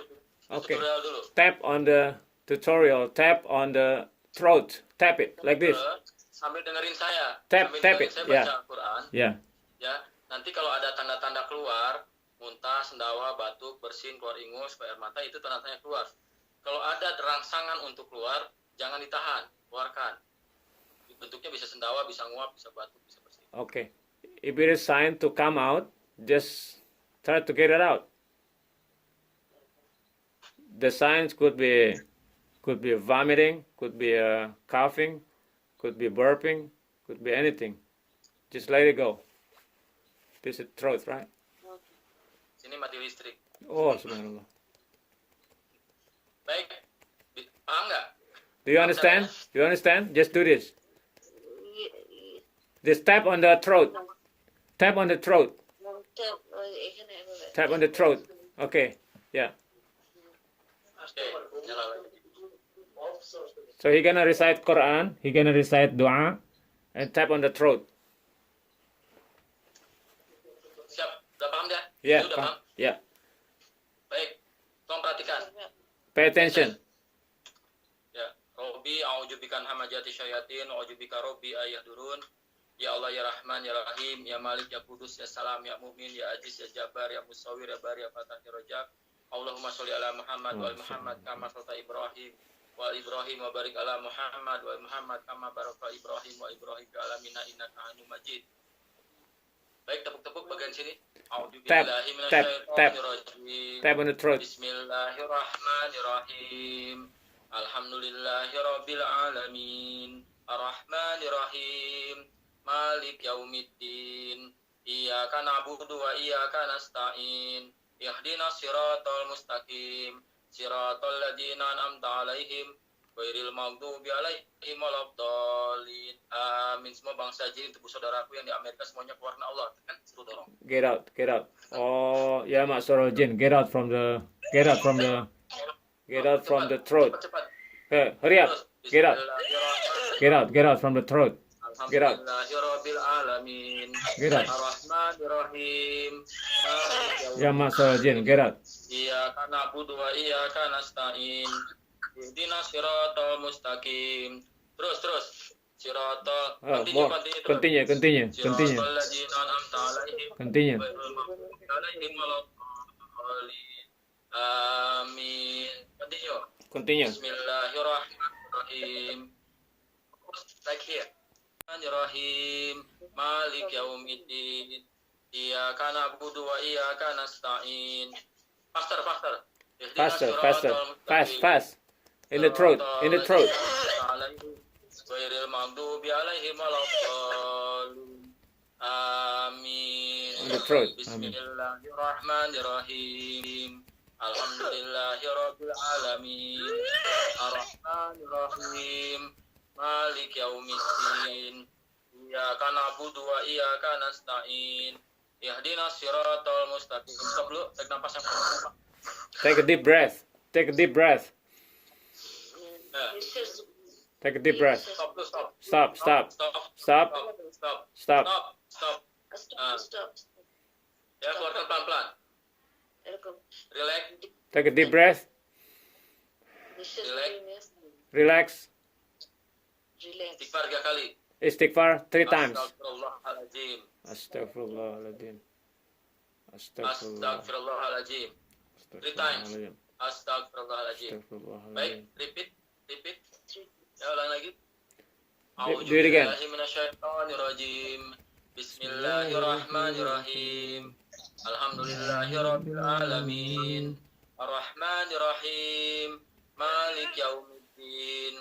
Okay. Tutorial dulu. Tap on the tutorial. Tap on the throat. Tap it like this. Sambil dengerin saya. Tap it. Saya Yeah. baca Quran. Yeah. Ya. Nanti kalau ada tanda-tanda keluar, muntah, sendawa, batuk, bersin, keluar ingus, air mata, itu tanda-tanda keluar. Kalau ada rangsangan untuk keluar, jangan ditahan, keluarkan. Bentuknya bisa sendawa, bisa nguap, bisa batuk, bisa bersin. Okay. If it is sign to come out, just try to get it out. The signs could be vomiting, could be coughing, could be burping, could be anything. Just let it go. This is throat, right? Sini mati listrik. Oh, subhanallah. Baik, paham nggak? Do you understand? Do you understand? Just do this. Just tap on the throat. Tap on the throat. Tap on the throat. Okay. Yeah. Oke, nyala lagi. So he gonna recite Quran. He gonna recite dua, and tap on the throat. Siap, udah paham dah? Yeah. Udah paham? Yeah. Baik, tolong perhatikan. Pay attention. Ya, Robi, a'udzubikan hamajati syayatin, a'udzubika Robi ayahdurun. Ya Allah ya Rahman ya Rahim, ya Malik ya Kudus ya Salam ya Mu'min ya Aziz ya Jabbar ya Musawwir ya Bari ya Fatah ya Rajab. Allahumma sholli ala Muhammad wa Muhammad kama sholta Ibrahim wa Ibrahim wa barik ala Muhammad wa Muhammad kama baraka Ibrahim wa Ibrahim fil alamin innaka Hamidum Majid. Baik, tepuk-tepuk bagian sini. Tap on the throat. Bismillahirrahmanirrahim. Alhamdulillahirabbil alamin. Ar-Rahmanir-Rahim. Malik yaumiddin. Iyyaka na'budu wa iyyaka nasta'in. Ihdinas siratal mustaqim. Siratal ladzina an'amta 'alaihim ghairil maghdubi 'alaihim waladdallin. Amin. Semua bangsa jin, tubuh saudaraku yang di Amerika semuanya keluarnya Allah. Kan suruh dorong. Get out. Oh, ya Ma'syarul jin, get out from the throat. Cepat. Hey, hurry up. Get out from the throat. Get out. Alhamdulillahirabbil alamin. Get out. Ar-Rahmanir-Rahim. Ya Ma'syarul jin, get out. Iyyaka na'budu wa iyyaka nasta'in. Ihdinas siratal mustaqim. Terus. Siratal. Continue. Siratal ladzina an'amta 'alaihim. Continue. Ghairil maghdubi 'alaihim waladdallin. Amin. Continue. Bismillahirrahmanirrahim. Like here. Bismillahirrahmanirrahim. Malik yaumiddin. Iyyaka na'budu wa iyyaka nasta'in. Faster. Fast. In the throat. Ghairil maghdubi 'alaihim waladdallin. Amin. In the throat. Amin. Bismillahirrahmanirrahim. Alhamdulillahirabbil alamin. Ar-Rahmanir-Rahim. Malik yaumiddin. Iyyaka na'budu wa iyyaka nasta'in. Ihdinas siratal mustaqim. Stop dulu, tarik nafas. Take a deep breath. Take a deep breath. Stop. Ya, keluarkan pelan-pelan. Relax. Take a deep breath. Relax. Istighfar 3 kali. Istighfar 3 times. Astaghfirullahaladzim. Astaghfirullah. 3 times. Astaghfirullahaladzim. Baik, repeat. Ya, ulang lagi. Do it again. Bismillahirrahmanirrahim. Alhamdulillahirabbil alamin. Ar-Rahmanir-Rahim. Malik yaumiddin.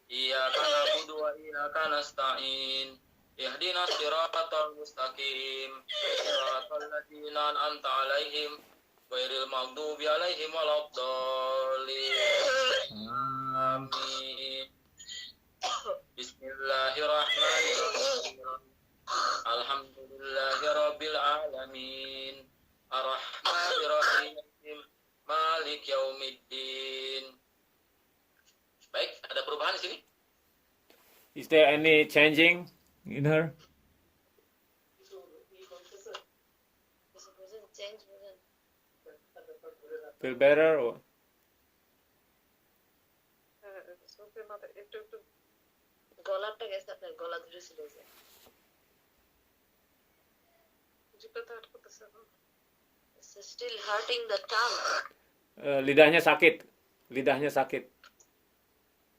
Iyyaka na'budu wa iyyaka nasta'in. Ihdinas siratal mustaqim. Siratal ladzina an'amta 'alaihim ghairil maghdubi 'alaihim waladdallin. Amin. Bismillahirrahmanirrahim. Alhamdulillahirabbil alamin. Ar-Rahmanir-Rahim. Malik yaumiddin. Baik, ada perubahan di sini? Is there any changing in her? Feel better or? একটু গলাটা গেছে আপনার গলা ধরে ছিল যে জিপটা আটকাতেছে এখন still hurting the tongue. Lidahnya sakit.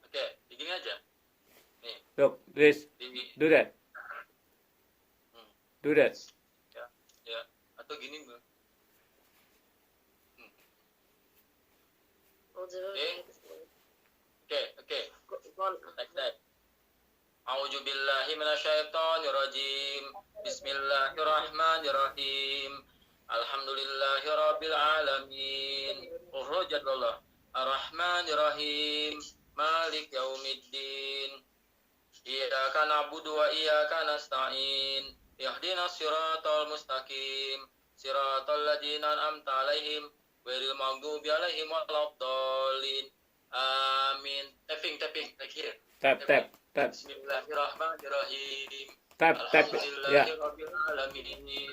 Oke, begini aja. Nih, Look, this. Do that. ya. Atau gini, Mbak. ও যেভাবে Oke. Like that. A'udzu billahi minasyaitonir rajim. Bismillahirrahmanirrahim. Alhamdulillahirabbil alamin. Jadwallah. Ar-Rahmanir-Rahim. Malik yaumiddin. Iyyaka na'budu wa iyyaka nasta'in. Ihdinas siratal mustaqim. Siratal ladzina an'amta 'alaihim ghairil maghdubi 'alaihim waladdallin. Amin. Tapping like here. Tap. Bismillahirrahmanirrahim. Ya. Alhamdulillahirabbil alamin.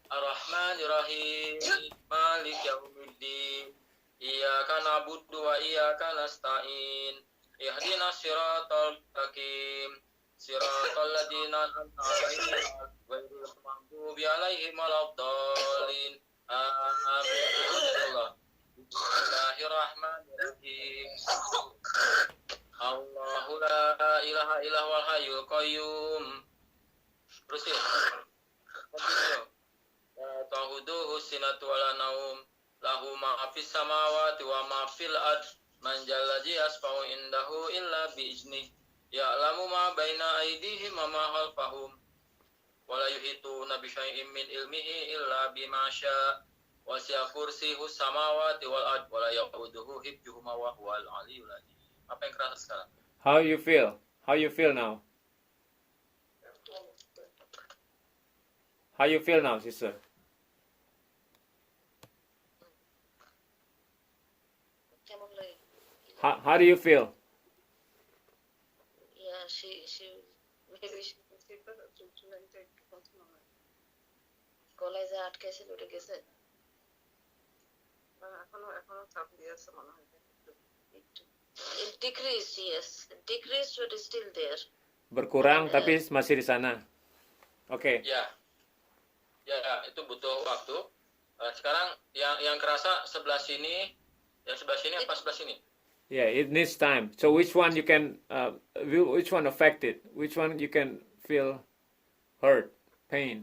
Ar-Rahmanir-Rahim. Malik yaumiddin. Iyyaka na'budu wa iyyaka nasta'in. Ihdinas siratal mustaqim. siratal ladzina an'amta 'alaihim ghairil maghdubi 'alaihim waladdallin. Amin. Bismillah. Bismillahirrahmanirrahim. Allahu la ilaha illa huwal hayyul qayyum. Terus ya. La ta'khudhuhu sinatun wa la naum. Lahu ma fis samawati wa ma fil ard. Man jalladzi yasfa'u indahu illa bi izni. Ya'lamu ma baina aydihim wa ma khalfahum. Wa la yuhituna bi syai'in min ilmihi illa bima syaa. Wasi'a kursiyuhu samawati wal ard wa la ya'uduhu hifdzuhuma wa huwal 'aliyyul 'azim. Apa yang kerasa sekarang? How you feel? How you feel now? How you feel now, sister? কেমন লাগে? How do you feel? Yeah, she maybe গলায় যে আটকেছিল ওটা গেছে? এখনো চাপ দিয়েছে মনে হয়। একটু it decreased, yes, it decreased but it's still there. Berkurang tapi masih di sana. Oke. Ya, itu butuh waktu. Sekarang yang kerasa sebelah sini, yang sebelah sini apa sebelah sini? Yeah, it needs time. So which one you can, which one affected? Which one you can feel hurt, pain?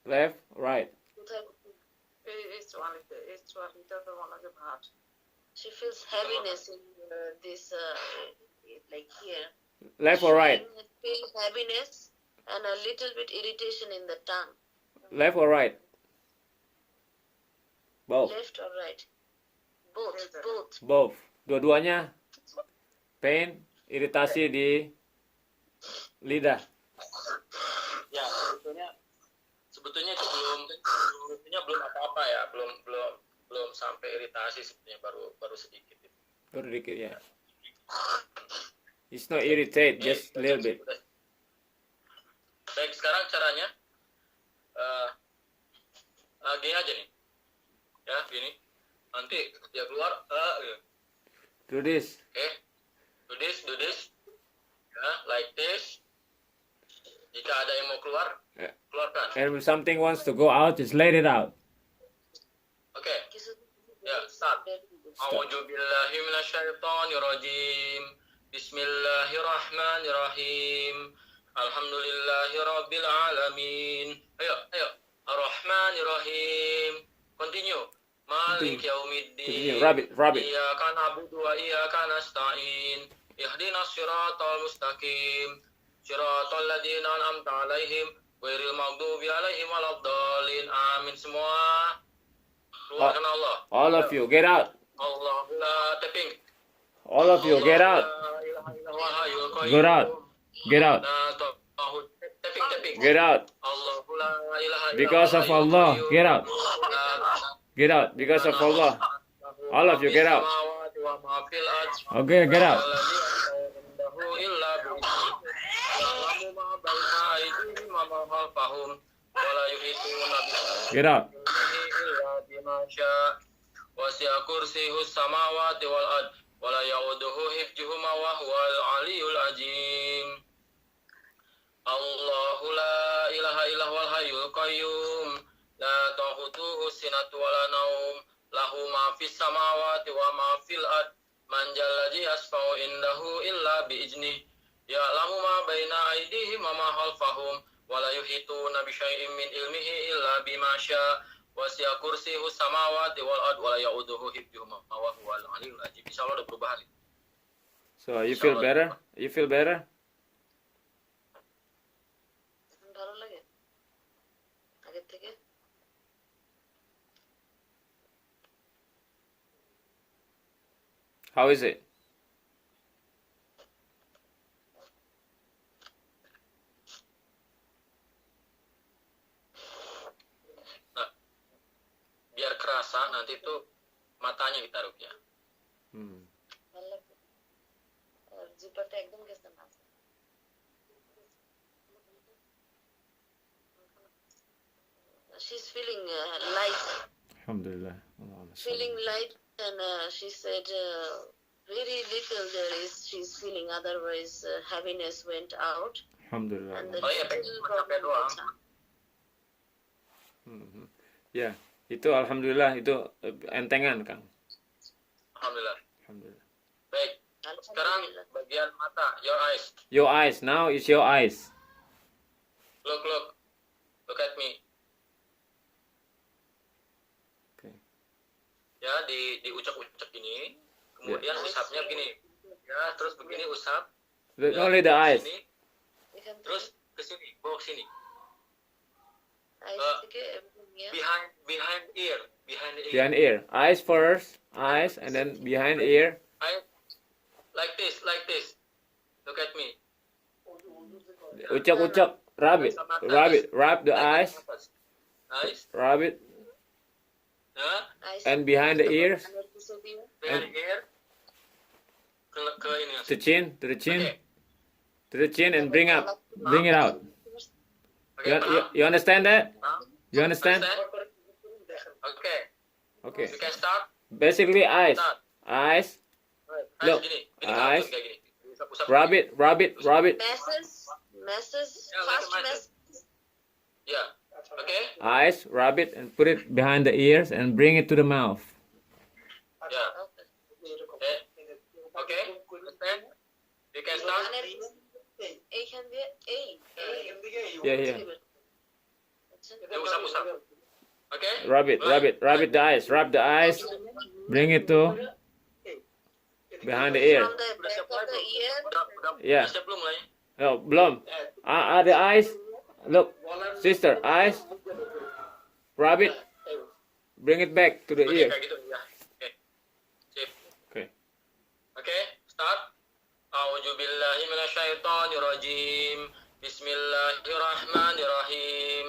Left, right? এইটা মনে হয় Bhatt. She feels heaviness in this like here. Left or right? She feels heaviness and a little bit irritation in the tongue. Left or right? Both. Left or right? Both. Both. Dua-duanya pain, iritasi di lidah. Ya, sebetulnya itu belum apa-apa ya, belum sampai iritasi, sebetulnya baru sedikit. Baru dikit ya. It's not irritate, just a little bit. Baik, sekarang caranya gini aja nih. Ya, gini. Nanti dia keluar gitu. Do this. Oke. Do this. Ya, like this. Jika ada yang mau keluar, keluarkan. And when something wants to go out, just let it out. Oke. Ya, start. A'udzu billahi minasyaitonir rajim. Bismillahirrahmanirrahim. Alhamdulillahirabbil alamin. Ayo. Ar-Rahmanirrahim. Continue. Malik yaumiddin. Rabbit. Iyyaka na'budu wa iyyaka nasta'in. Ihdinas siratal mustaqim. Siratal ladzina an'amta 'alaihim ghairil maghdubi 'alaihim waladdallin. Amin semua. Keluarkan Allah. All of you, get out. Allahumma tapping. All of you, get out. Get out. Get out. Tapping. Get out. Because of Allah, get out. Get out. Because of Allah. All of you, get out. Okay, get out. Get out. Wasi'a kursiyuhu samawati wal ard wa la ya'uduhu hifdzuhuma wa huwal 'aliyyul 'azim. Allahu la ilaha illa huwal hayyul qayyum. La ta'khudhuhu sinatun wa la naum. Lahu ma fis samawati wa ma fil ard. Man jalladzi yasfa'u indahu illa bi izni. Ya'lamu ma baina aydihim wa ma khalfahum. Wa la yuhituna bi syai'in min ilmihi illa bima syaa. Wasi'a kursiyuhu samawati wal ard wa la ya'uduhu hifdzuhuma wa huwal 'aliyyul 'azim. Insyaallah udah berubah hari. So you feel better? You feel better? ভালো লাগে আগের থেকে? How is it? Biar kerasa nanti tuh matanya kita rukyah. ভালো লাগে আর জিপারটা একদম গেছে না? She's feeling light. Alhamdulillah. Feeling light and she said very little there is she's feeling, otherwise heaviness went out Alhamdulillah. and the Oh iya, physical cuma capek doang. Ya, itu alhamdulillah itu entengan, Kang. Alhamdulillah. Alhamdulillah. Baik. Sekarang bagian mata, your eyes. Your eyes, now is your eyes. Look at me. Okay. Ya, diucek-ucek gini. Kemudian usapnya begini. Ya, terus begini usap. Look, Ya, only the eyes. Sini, terus ke sini, bawa ke sini. eyes থেকে everything, yeah. Behind ear. Behind ear. Eyes first, eyes, and then behind ear. Eyes, like this. Look at me. Ucak, rub it, rub the eyes, Eyes. rub it, Ya, Eyes and behind the ears, behind ear. Ke ini. to chin, to the chin, Okay. to the chin, and bring it out. Okay, You understand that? paham? You understand? Okay. Okay. You can start. Basically, eyes, Start. eyes. Eyes Look, gini. eyes. Kayak gini. Usap-usap. Rub it. masses Yeah, like a fast masses. masses. Ya. Okay. Eyes, rub it, and put it behind the ears, and bring it to the mouth. Ya. Okay. Okay. Understand? You can start. এইখান দিয়ে এই Yeah. Ya, usap-usap. Okay. Rub it, the eyes, rub the eyes, bring it to behind the ear. from the back of the ear. Udah. Yeah. Siap belum lah ya? Oh, belum. Are the eyes? Look, sister, eyes. Rub it. Bring it back to the Oke, ear. kayak gitu ya. Oke. Sip. Okay. Oke, start. A'udzubillahi minasyaitonirrajim. Bismillahirrahmanirrahim.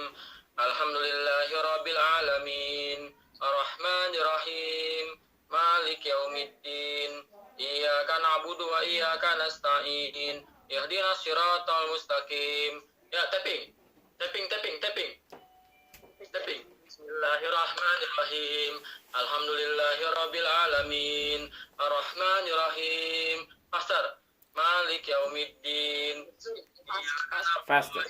Alhamdulillahirabbil alamin. Arrahmanirrahim. Malik yaumiddin. Iyyaka na'budu wa iyyaka nasta'in. Ihdinas siratal mustaqim. Ya, tapping. Bismillahirrahmanirrahim. Alhamdulillahirabbil alamin. Arrahmanirrahim. Faster. Malik yaumiddin. Faster.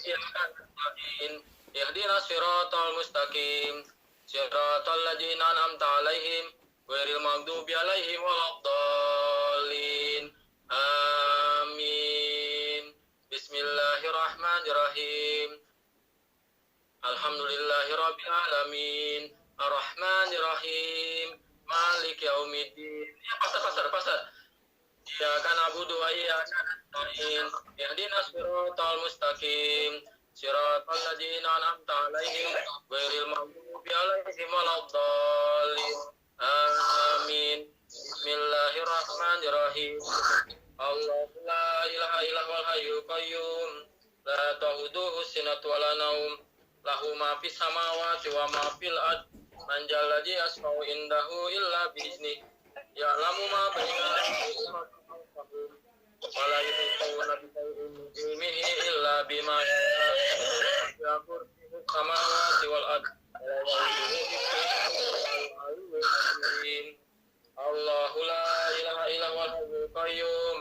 Ihdinas siratal mustaqim. Siratal ladzina an'amta 'alaihim ghairil maghdubi 'alaihim waladdallin. Amin. Bismillahirrahmanirrahim. Alhamdulillahirabbil alamin. Arrahmanirrahim. Malik yaumiddin. Ya, pasar. Iyyaka na'budu wa iyyaka nasta'in. Ihdinas siratal mustaqim. Siratal ladzina an'amta 'alaihim ghairil maghdubi 'alaihim waladdallin. Amin. Bismillahirrahmanirrahim. Allahu la ilaha illa huwal hayyul qayyum. La ta'khudhuhu sinatun wa la naum. Lahu ma fis samawati wa ma fil ard. Man jalladzi yasma'u indahu illa bi'izni. Ya'lamu ma baina aydihim wa la yuhituna bi shay'in min ilmihi illa bima syaa. Ya kursiyyu samawati wal ard. Allahu la ilaha illa huwal hayyul qayyum.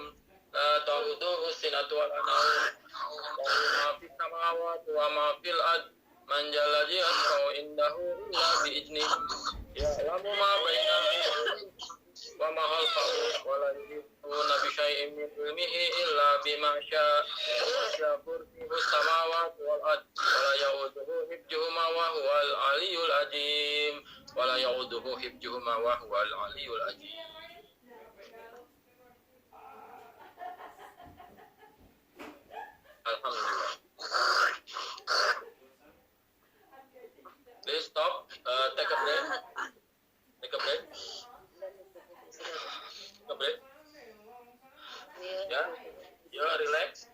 La ta'khudhuhu sinatun wa la naum. Lahu ma fis samawati wa ma fil ard. Man jalladzi yasma'u indahu illa bi'iznihi. Ya'lamu ma baina aydihim wa ma khalfahum wa la yuhituna bi syai'in min ilmihi illa bima syaa. Wasi'a kursiyuhu samawati wal ard wa la ya'uduhu hifdzuhuma wa huwal 'aliyyul 'azim. Wa la ya'uduhu hifdzuhuma wa huwal 'aliyyul 'azim. Alhamdulillah. Please stop. Take a break. Take a break. Yeah. You relax.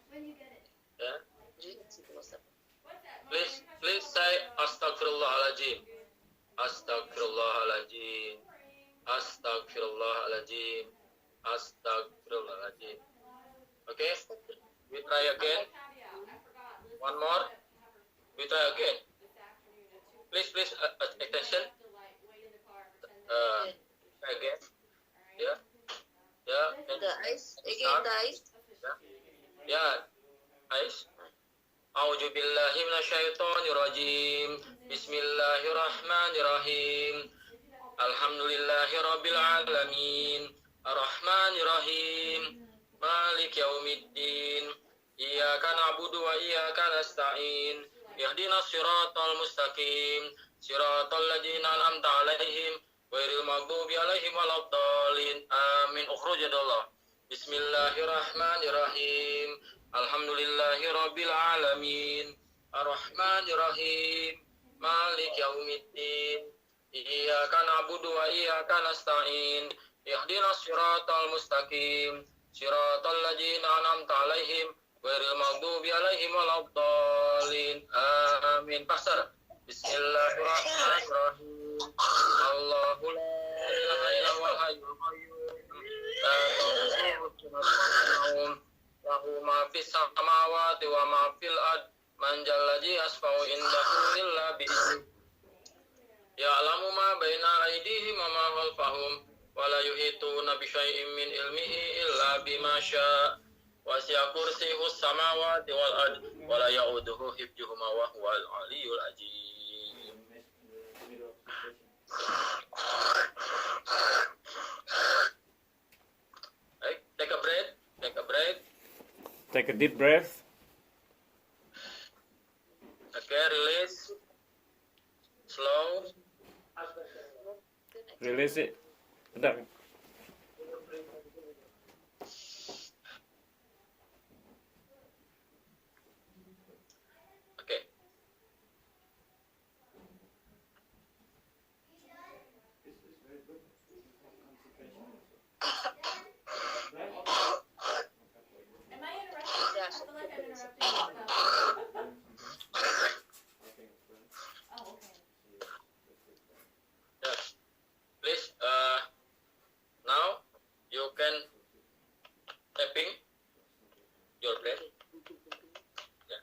Yeah. Please say Astaghfirullahaladzim. Astaghfirullahaladzim. Astaghfirullahaladzim. Astaghfirullahaladzim. Okay. We try again. One more. We try again. Please, attention. Try again. Yeah. Guys, again guys. Ya, guys. A'udzu billahi minasyaitonir rajim. Bismillahirrahmanirrahim. Alhamdulillahirabbil alamin. Arrahmanir rahim. Maliki yaumiddin. Iyyaka na'budu wa iyyaka nasta'in. Ihdinas siratal mustaqim. Siratal ladzina an'amta 'alaihim ghairil maghdubi 'alaihim waladdallin. Amin. Ukhrujadallah. Bismillahirrahmanirrahim. Alhamdulillahirabbil alamin. Arrahmanirrahim. Maliki yaumiddin. Iyyaka na'budu wa iyyaka nasta'in. Ihdinas siratal mustaqim. Siratal ladzina an'amta 'alaihim ghairil maghdubi 'alaihim waladdallin. Amin. Pastor. Bismillahirrahmanirrahim. Allahu la ilaha illa huwal hayyul qayyum. La ta'khudhuhu sinatun wa nawm. Lahu ma fis samawati wa ma fil ard. Man jalladzi yashfa'u indahu illa bi'idznihi. Ya'lamu ma baina aydihim wa ma khalfahum wa la yuhituna bi syai'in min ilmihi illa bima syaa'. Wasi'a kursiyyuhus samawati wal ard wa la ya'uduhu hifdzuhuma wa huwal 'aliyyul 'azim. Take a breath. Take a breath. Take a deep breath. Okay, release. Slow. Release it. Bentar. Okay. Am I interrupting? I feel like I'm interrupting. Oh, okay. Yes. Please, now you can tapping your breath. Yeah.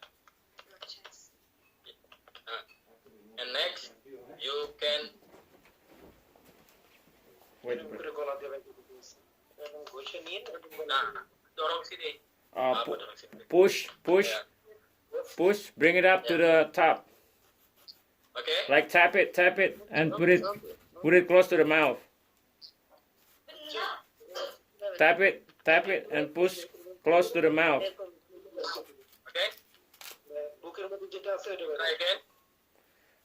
And next, you can Wait. dorong sini. Dorong sini. Push. Yeah. Push. Bring it up to the top. Okay. Like tap it, and put it close to the mouth. Tap it, and push close to the mouth. Okay.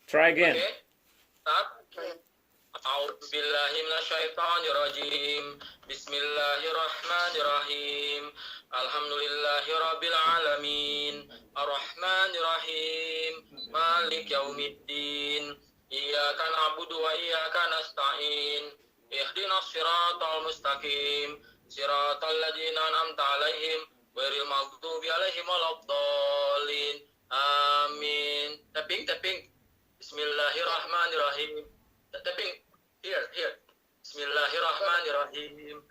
Try again. Okay. Start. A'udzu billahi minasyaitonir rajim. Bismillahirrahmanirrahim. Alhamdulillahirabbil alamin. Arrahmanir rahim. Maliki yaumiddin. Iyyaka na'budu wa iyyaka nasta'in. Ihdinas siratal mustaqim. Siratal ladzina an'amta 'alaihim ghairil maghdubi 'alaihim waladdallin. Amin. Tapping. Bismillahirrahmanirrahim. Tapping. Here. Bismillahirrahmanirrahim.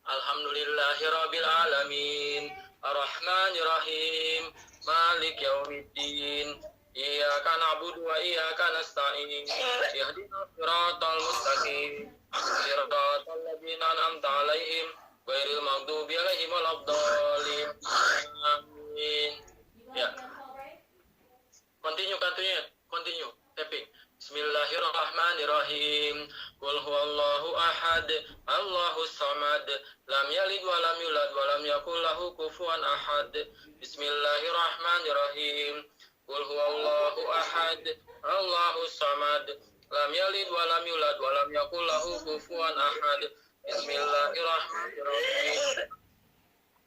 Alhamdulillahirabbil alamin. Arrahmanir rahim. Maliki yaumiddin. Iyyaka na'budu wa iyyaka nasta'in. Ihdinas siratal mustaqim. Siratal ladzina an'amta 'alaihim ghairil maghdubi 'alaihim waladdallin. Amin. Ya. Continue. Tapping. Bismillahirrahmanirrahim. Qul huwallahu ahad, Allahus samad, lam yalid wa lam yulad wa lam yakul lahu kufuwan ahad. Bismillahirrahmanirrahim. Qul huwallahu ahad, Allahus samad, lam yalid wa lam yulad wa lam yakul lahu kufuwan ahad. Bismillahirrahmanirrahim.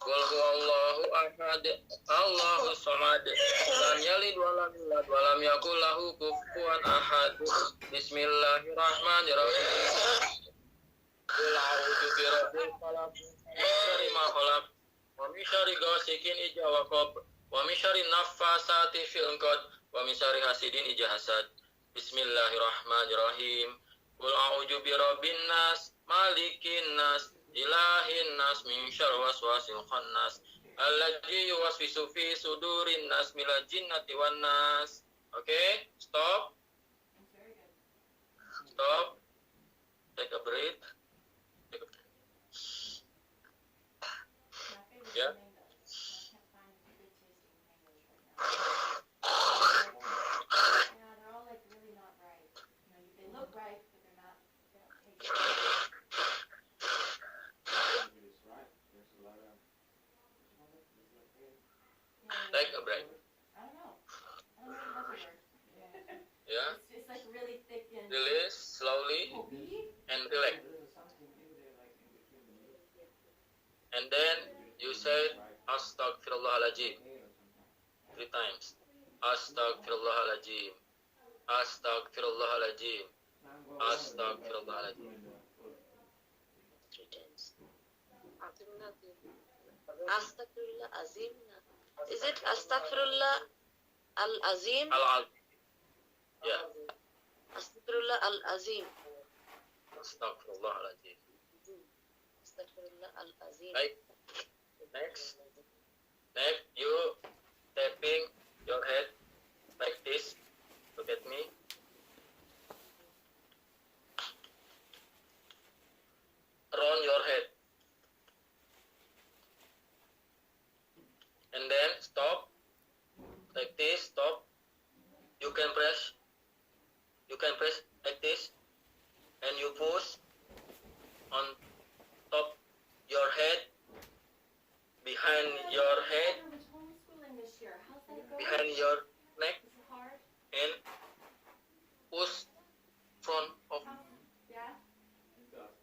Qul huwallahu ahad, Allahus samad, lam yalid wa lam yulad wa lam yakul lahu kufuwan ahad. Bismillahirrahmanirrahim. Qul a'udzu birabbil falaq, min syarri ma khalaq, wa min syarri ghasikin idza waqab, wa min syarri naffasati fil 'uqad, wa min syarri hasidin idza hasad. Bismillahirrahmanirrahim. Qul a'udzu birabbin nas, malikin nas, ilahin nas, min syarri waswasil khannas, alladzi yuwaswisu fi sudurin nas minal jinnati wan nas. Okay, stop. Take a breath. Yeah. Yeah, they're all like really not right. You know, they look right, but they're not. They don't taste right. Take a break. I don't know. I don't know if that's a word. Yeah. It's like really thick and. Release slowly and relax. And then you said Astaghfirullahaladzim 3 times. Astaghfirullahaladzim. Astaghfirullahaladzim. Astaghfirullahaladzim. 3 times. Astaghfirullah Azim. Is it Astaghfirullah Al Azim? Al-Azim. Yeah. Astaghfirullah Al Azim. Astaghfirullahaladzim. Astaghfirullah Al Azim. Right. Next, you tapping your head like this. Look at me. Round your head. And then stop. Like this, stop. You can press like this. And you push on top your head, behind your head, Which homeschooling this year? How's that going? behind your neck, Is it hard? and push front of Yeah.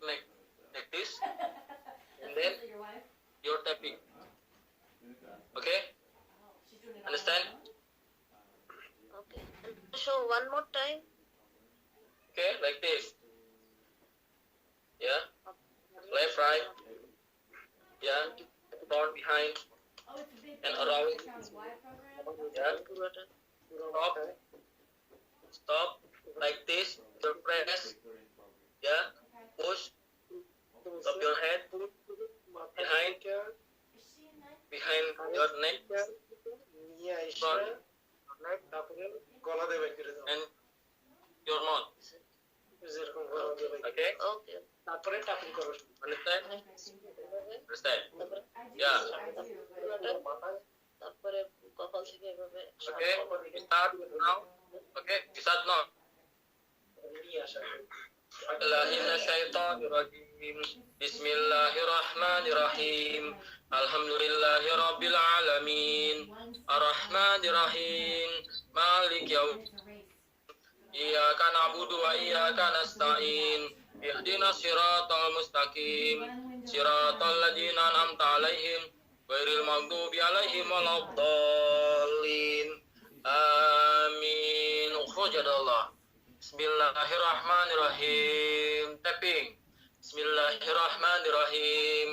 neck like this, and then Is it your wife? you're tapping. Okay? Oh, she's doing it. Understand? Okay. And show one more time. Okay, like this. Yeah, left, right. Yeah, front, behind, Oh, it's a big and around. Y program. Yeah, stop, like this. You press. Yeah, push. Top your head, behind Is she in ninth? behind your neck, front, and your mouth. Okay? Okay. Understand? Understand? I do. Yeah. I do. But তারপরে কপাল থেকে এভাবে Okay? Start now. Okay? Start now. Bismillahirrahmanirrahim. Alhamdulillahirabbil alamin. Arrahmanirrahim. Malik yaum. it's a race. Iyyaka na'budu wa iyyaka nasta'in. Ihdinas siratal mustaqim. Siratal ladzina an'amta 'alaihim ghairil maghdubi 'alaihim waladdallin. Amin. Ukhujadallah. Bismillahirrahmanirrahim. Tapping. Bismillahirrahmanirrahim.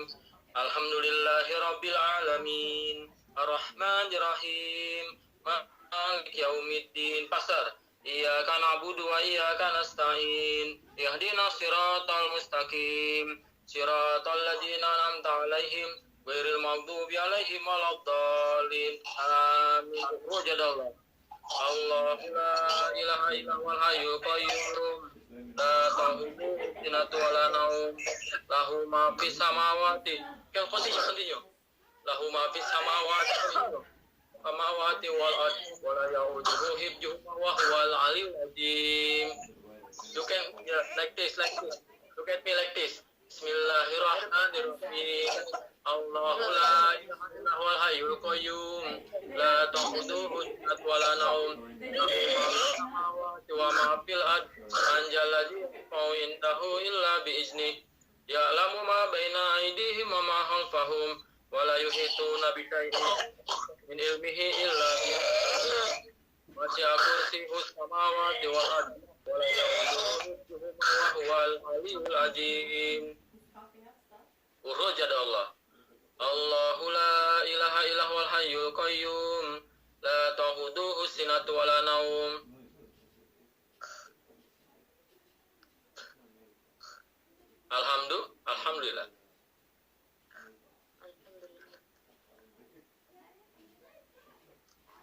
Alhamdulillahirabbil alamin. Arrahmanirrahim. Malik yaumiddin. Pasar. Iyyaka na'budu wa iyyaka nasta'in. Ihdinas siratal mustaqim. Siratal ladzina an'amta 'alaihim ghairil maghdubi 'alaihim waladdallin. Amin. Wajadallah. Allahu la ilaha illa huwal hayyul qayyum. La ta'khudhuhu sinatun wa la nawm. Lahu ma fis samawati. Continue. Lahu ma fis samawati wal ardi wa la ya'uduhu hifdhuhuma wa huwal 'aliyyul 'azim. You can like this. Look at me like this. Bismillahirrahmanirrahim. Allahu la ilaha illa huwal hayyul qayyum. La ta'khudhuhu sinatun wa la nawm. Lahu ma fis samawati wa ma fil ardi. Man jalladhi yashfa'u indahu illa bi idznih. Ya'lamu ma baina aydihim wa ma khalfahum. Wa la yuhituna bi syai'in min ilmihi illa bihi. Wasi'a kursiyyuhu samawati wal ardi. Wa la ya'uduhu hifdhuhuma wa huwal 'aliyyul 'azim. Coughing up stuff. Urujad Allah. Allahu la ilaha illa huwal hayyul qayyum. La ta'khudhuhu sinatun wa la nawm. Alhamdulillah. আলহামদুলিল্লাহ।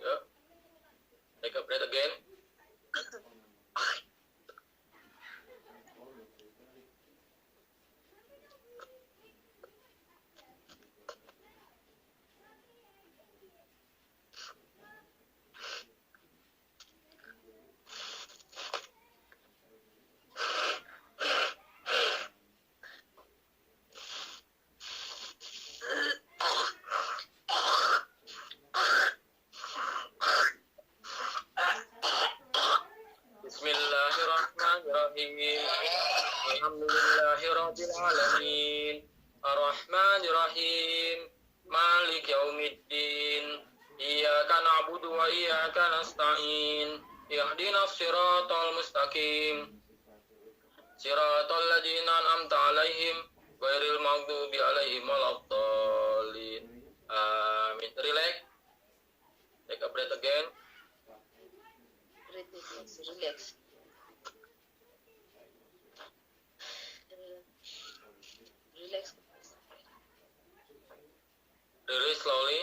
Yeah. Take a breath again. Alhamdulillahi Rabbil Alamin. Ar-Rahmanir-Rahim. Malik Yaumiddin. Iyyaka na'budu wa iyyaka nasta'in. Ihdinas siratal mustaqim. Siratal ladzina an'amta 'alaihim ghairil maghdubi 'alaihim waladdallin. Amin. Relax. Take a breath again. Breathe, relax. Relax. Release slowly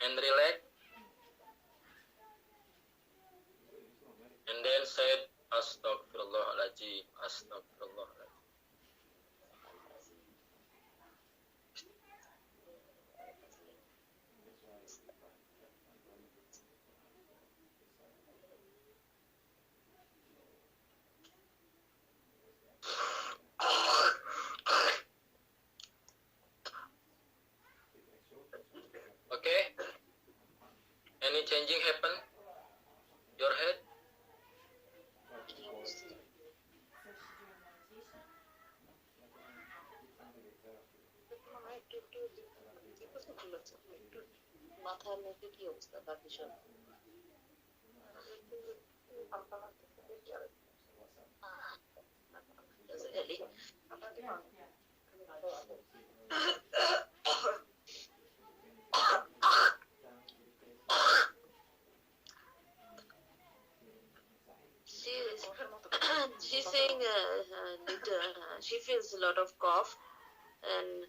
and relax. And then say Astaghfirullahaladzim. Astaghfirullahaladzim. Okay? Any changing happen? Your head? মাথার মধ্যে কি অবস্থা বাকি সব? Really? She's saying she feels a lot of cough and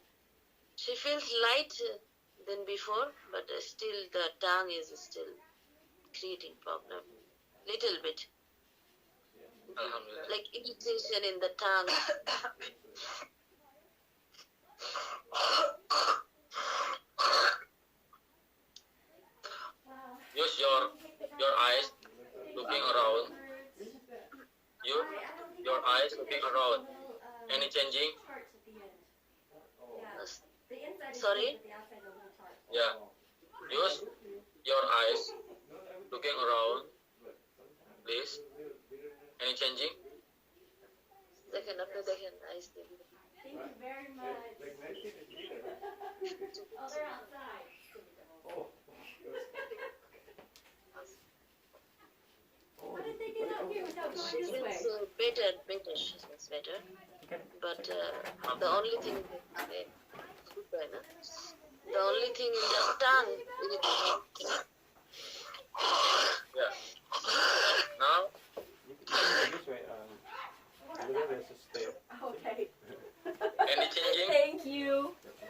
she feels light than before, but still the tongue is still creating problem. Little bit. Alhamdulillah. Like irritation in the tongue. Use your eyes looking around. Your eyes looking around. Any changing? Sorry? Yeah. Use your eyes looking around. Please. Any changing? দেখেন আপনি দেখেন আইস দেখেন Thank you very much. Oh, they're outside. How did they get out here without going She this feels way? better, she feels better. But the only thing the only thing in the tongue Yeah. Now, This way, there's a stair. Okay. any changing? Thank you.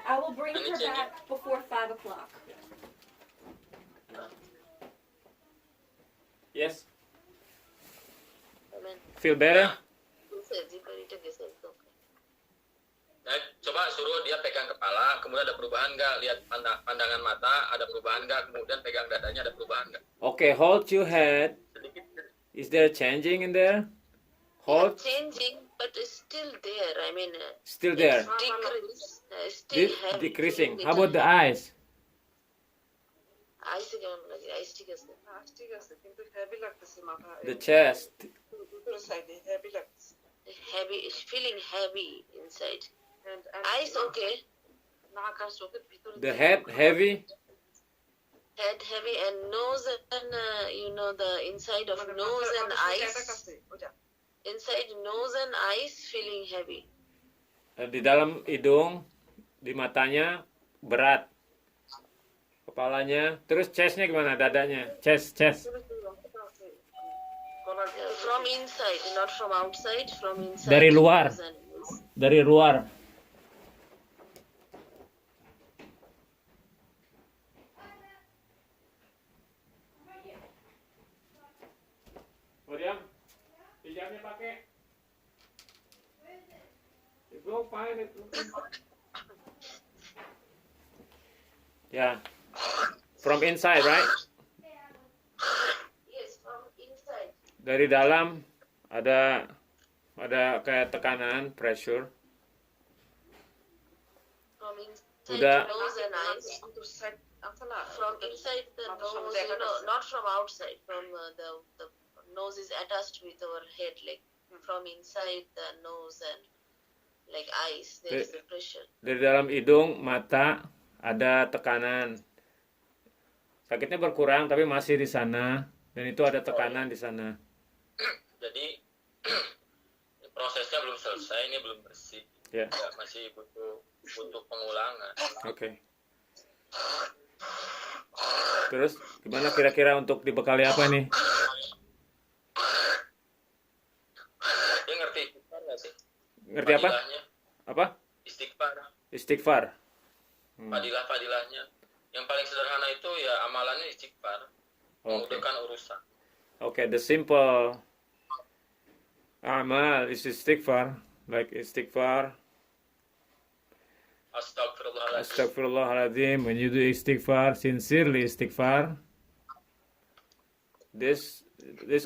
I will bring Any her changing? back before 5 o'clock. Yes. I mean, Feel better? এটা গেছে একদম Nah, coba suruh dia pegang kepala, kemudian ada perubahan nggak? Lihat pandangan mata, ada perubahan nggak? Kemudian pegang dadanya, ada perubahan nggak? Okay, hold your head. Sedikit. Is there changing in there? Hold. changing, but it's still there. I mean, Still there. decrease, still heavy. Decreasing. How about the eyes? আইসে কেমন লাগে? আইস ঠিক আছে? ঠিক আছে কিন্তু হেভি লাগতেছে মাথা The chest. ভিতরের সাইডে হেভি লাগতেছে Heavy, feeling heavy inside. and Eyes okay. নাক আর চোখের ভিতরে The head heavy. Head heavy and nose and the inside of nose and eyes. ওটা Inside nose and eyes feeling heavy. Di dalam hidung, di matanya berat. Kepalanya, terus chestnya gimana? Dadanya, chest. From inside, not from outside. From inside. Dari luar. nose and eyes. Dari luar. Meriam, hijabnya pakai. Go find it. Yeah. From inside, right? Yes, from inside. Dari dalam ada kayak tekanan, pressure. From inside Udah. nose and eyes. From inside the nose, not from outside. From the nose is attached with our head, like from inside the nose and like eyes, there is a pressure. Dari dalam hidung, mata ada tekanan. Sakitnya berkurang tapi masih di sana dan itu ada tekanan di sana. Jadi prosesnya belum selesai, ini belum bersih. Ya. Ya, masih butuh pengulangan. Oke. Terus gimana kira-kira untuk dibekali apa nih? Dia ngerti istighfar nggak sih? Ngerti apa? Fadilahnya, Apa? istighfar. Istighfar. Fadilah-fadilahnya. Yang paling sederhana itu ya amalannya istighfar. Memudahkan urusan. Okay, the simple amal is istighfar, like istighfar. Astagfirullahaladzim. Astaghfirullahaladzim. When you do istighfar, sincerely istighfar, this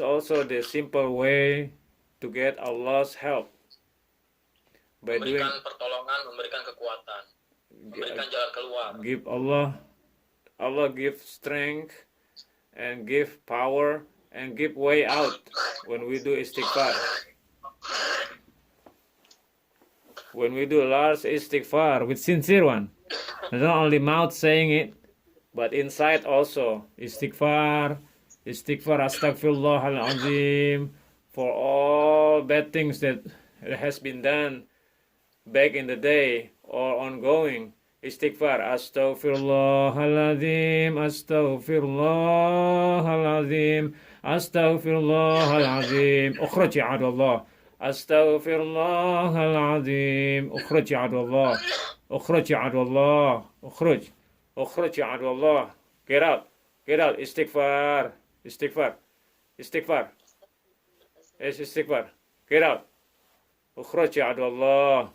also the simple way to get Allah's help. By doing, Memberikan pertolongan, memberikan kekuatan, memberikan jalan keluar. give Allah give strength and give power and give way out when we do istighfar. When we do large istighfar with sincere one, not only mouth saying it, but inside also istighfar, astaghfirullahalazim for all bad things that has been done back in the day or ongoing. Istighfar, astaghfirullahalazim, ukhruj ya Allah. Astaghfirullahalazim, ukhruj ya Allah. Ukhruj ya Allah. Get out, istighfar. Yes, istighfar. Get out. Ukhruj ya Allah.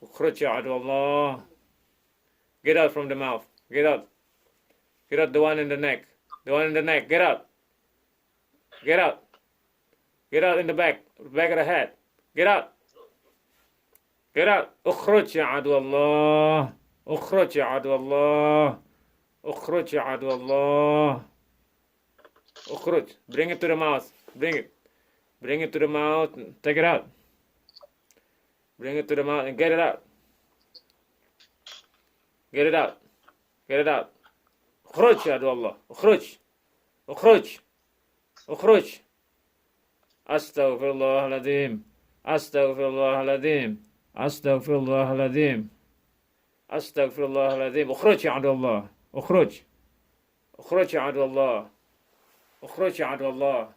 Ukhruj ya Allah. Get out from the mouth. Get out. Get out the one in the neck. Get out. Get out. Get out in the back of the head. Get out. Get out. Ukhruj ya Allah. Ukhruj ya Allah. Ukhruj ya Allah. Ukhruj. Bring it to the mouth. Bring it to the mouth. Take it out. Bring it to the mouth and get it out. Get it out. Ukhruj ya Allah. Ukhruj. Astaghfirullahalazim. Ukhruj ya Allah. Ukhruj ya Allah.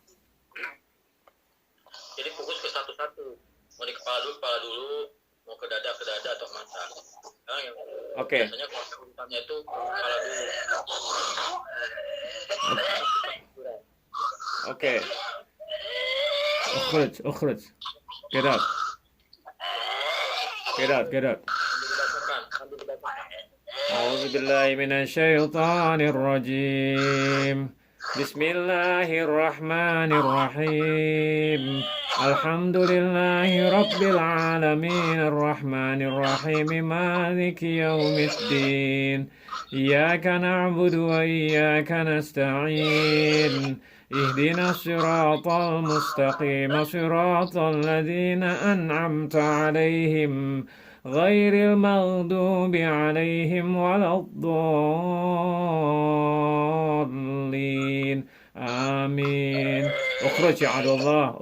Jadi fokus ke satu-satu. Mau di kepala dulu, mau ke dada atau mata. Nah, yang Oke. biasanya konsep urutannya itu kepala dulu. Okay. Ukhruj. Get out. Sambil dibacakan. A'udzu billahi minasyaitonir rajim. Bismillahirrahmanirrahim. Alhamdulillahi rabbil alamin arrahmanir rahim maliki yaumiddin. Iyyaka na'budu wa iyyaka nasta'in. اهدنا الصراط المستقيم صراط الذين أنعمت عليهم غير المغضوب عليهم ولا الضالين آمين. اخرج يا عدو الله.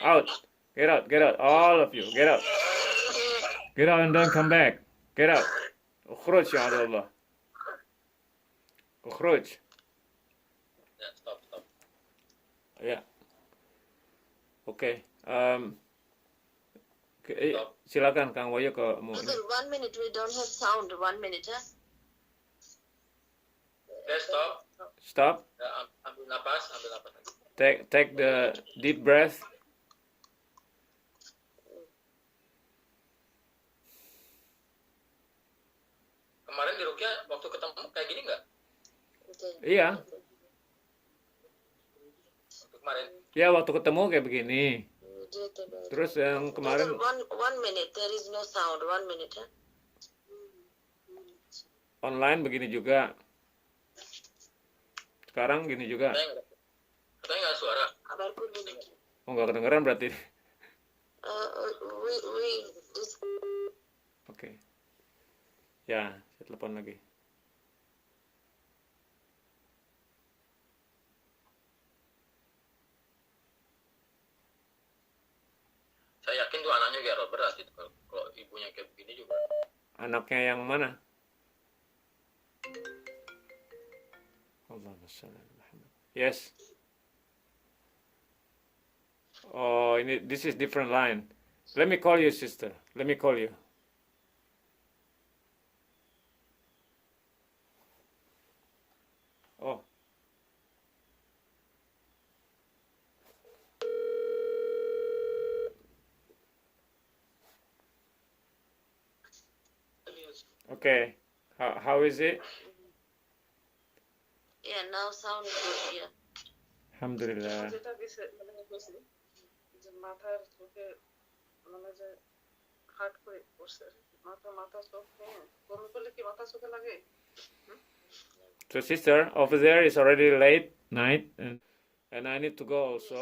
Out. Get out. All of you. Get out and then come back. Get out. اخرج يا عدو الله. اخرج. Ya, stop. Ya. Oke. Silakan Kang Wayo ke mau ini. 1 minute, we don't have sound. 1 minute, huh? Oke, Stop. Ya, ambil napas lagi. Take the deep breath. Kemarin di Rukia waktu ketemu kayak gini nggak? Okay. Iya. Waktu kemarin. Ya waktu ketemu kayak begini. Terus yang kemarin One minute, there is no sound. 1 minute, huh? online begini juga. Sekarang gini juga. Katanya nggak suara. আবার করবো নাকি? Oh, nggak kedengeran berarti. We Oke. Ya, saya telepon lagi. Saya yakin tuh anaknya kayak berat gitu. Kalau ibunya kayak begini juga. Anaknya yang mana? Allahumma shalli ala Muhammad. Yes. Oh, this is different line. Let me call you, sister. Let me call you. Oh. Okay. How is it? yeah, now sound is good, yeah. Alhamdulillah. যেটা দিছে মানে বলছি যে মাথার চোখে মানে যে হার্ট করে পড়ছে মাথা চোখ নিয়ে বমি করলে কি মাথা চোখে লাগে? So, sister, over there is already late night, and I need to go also.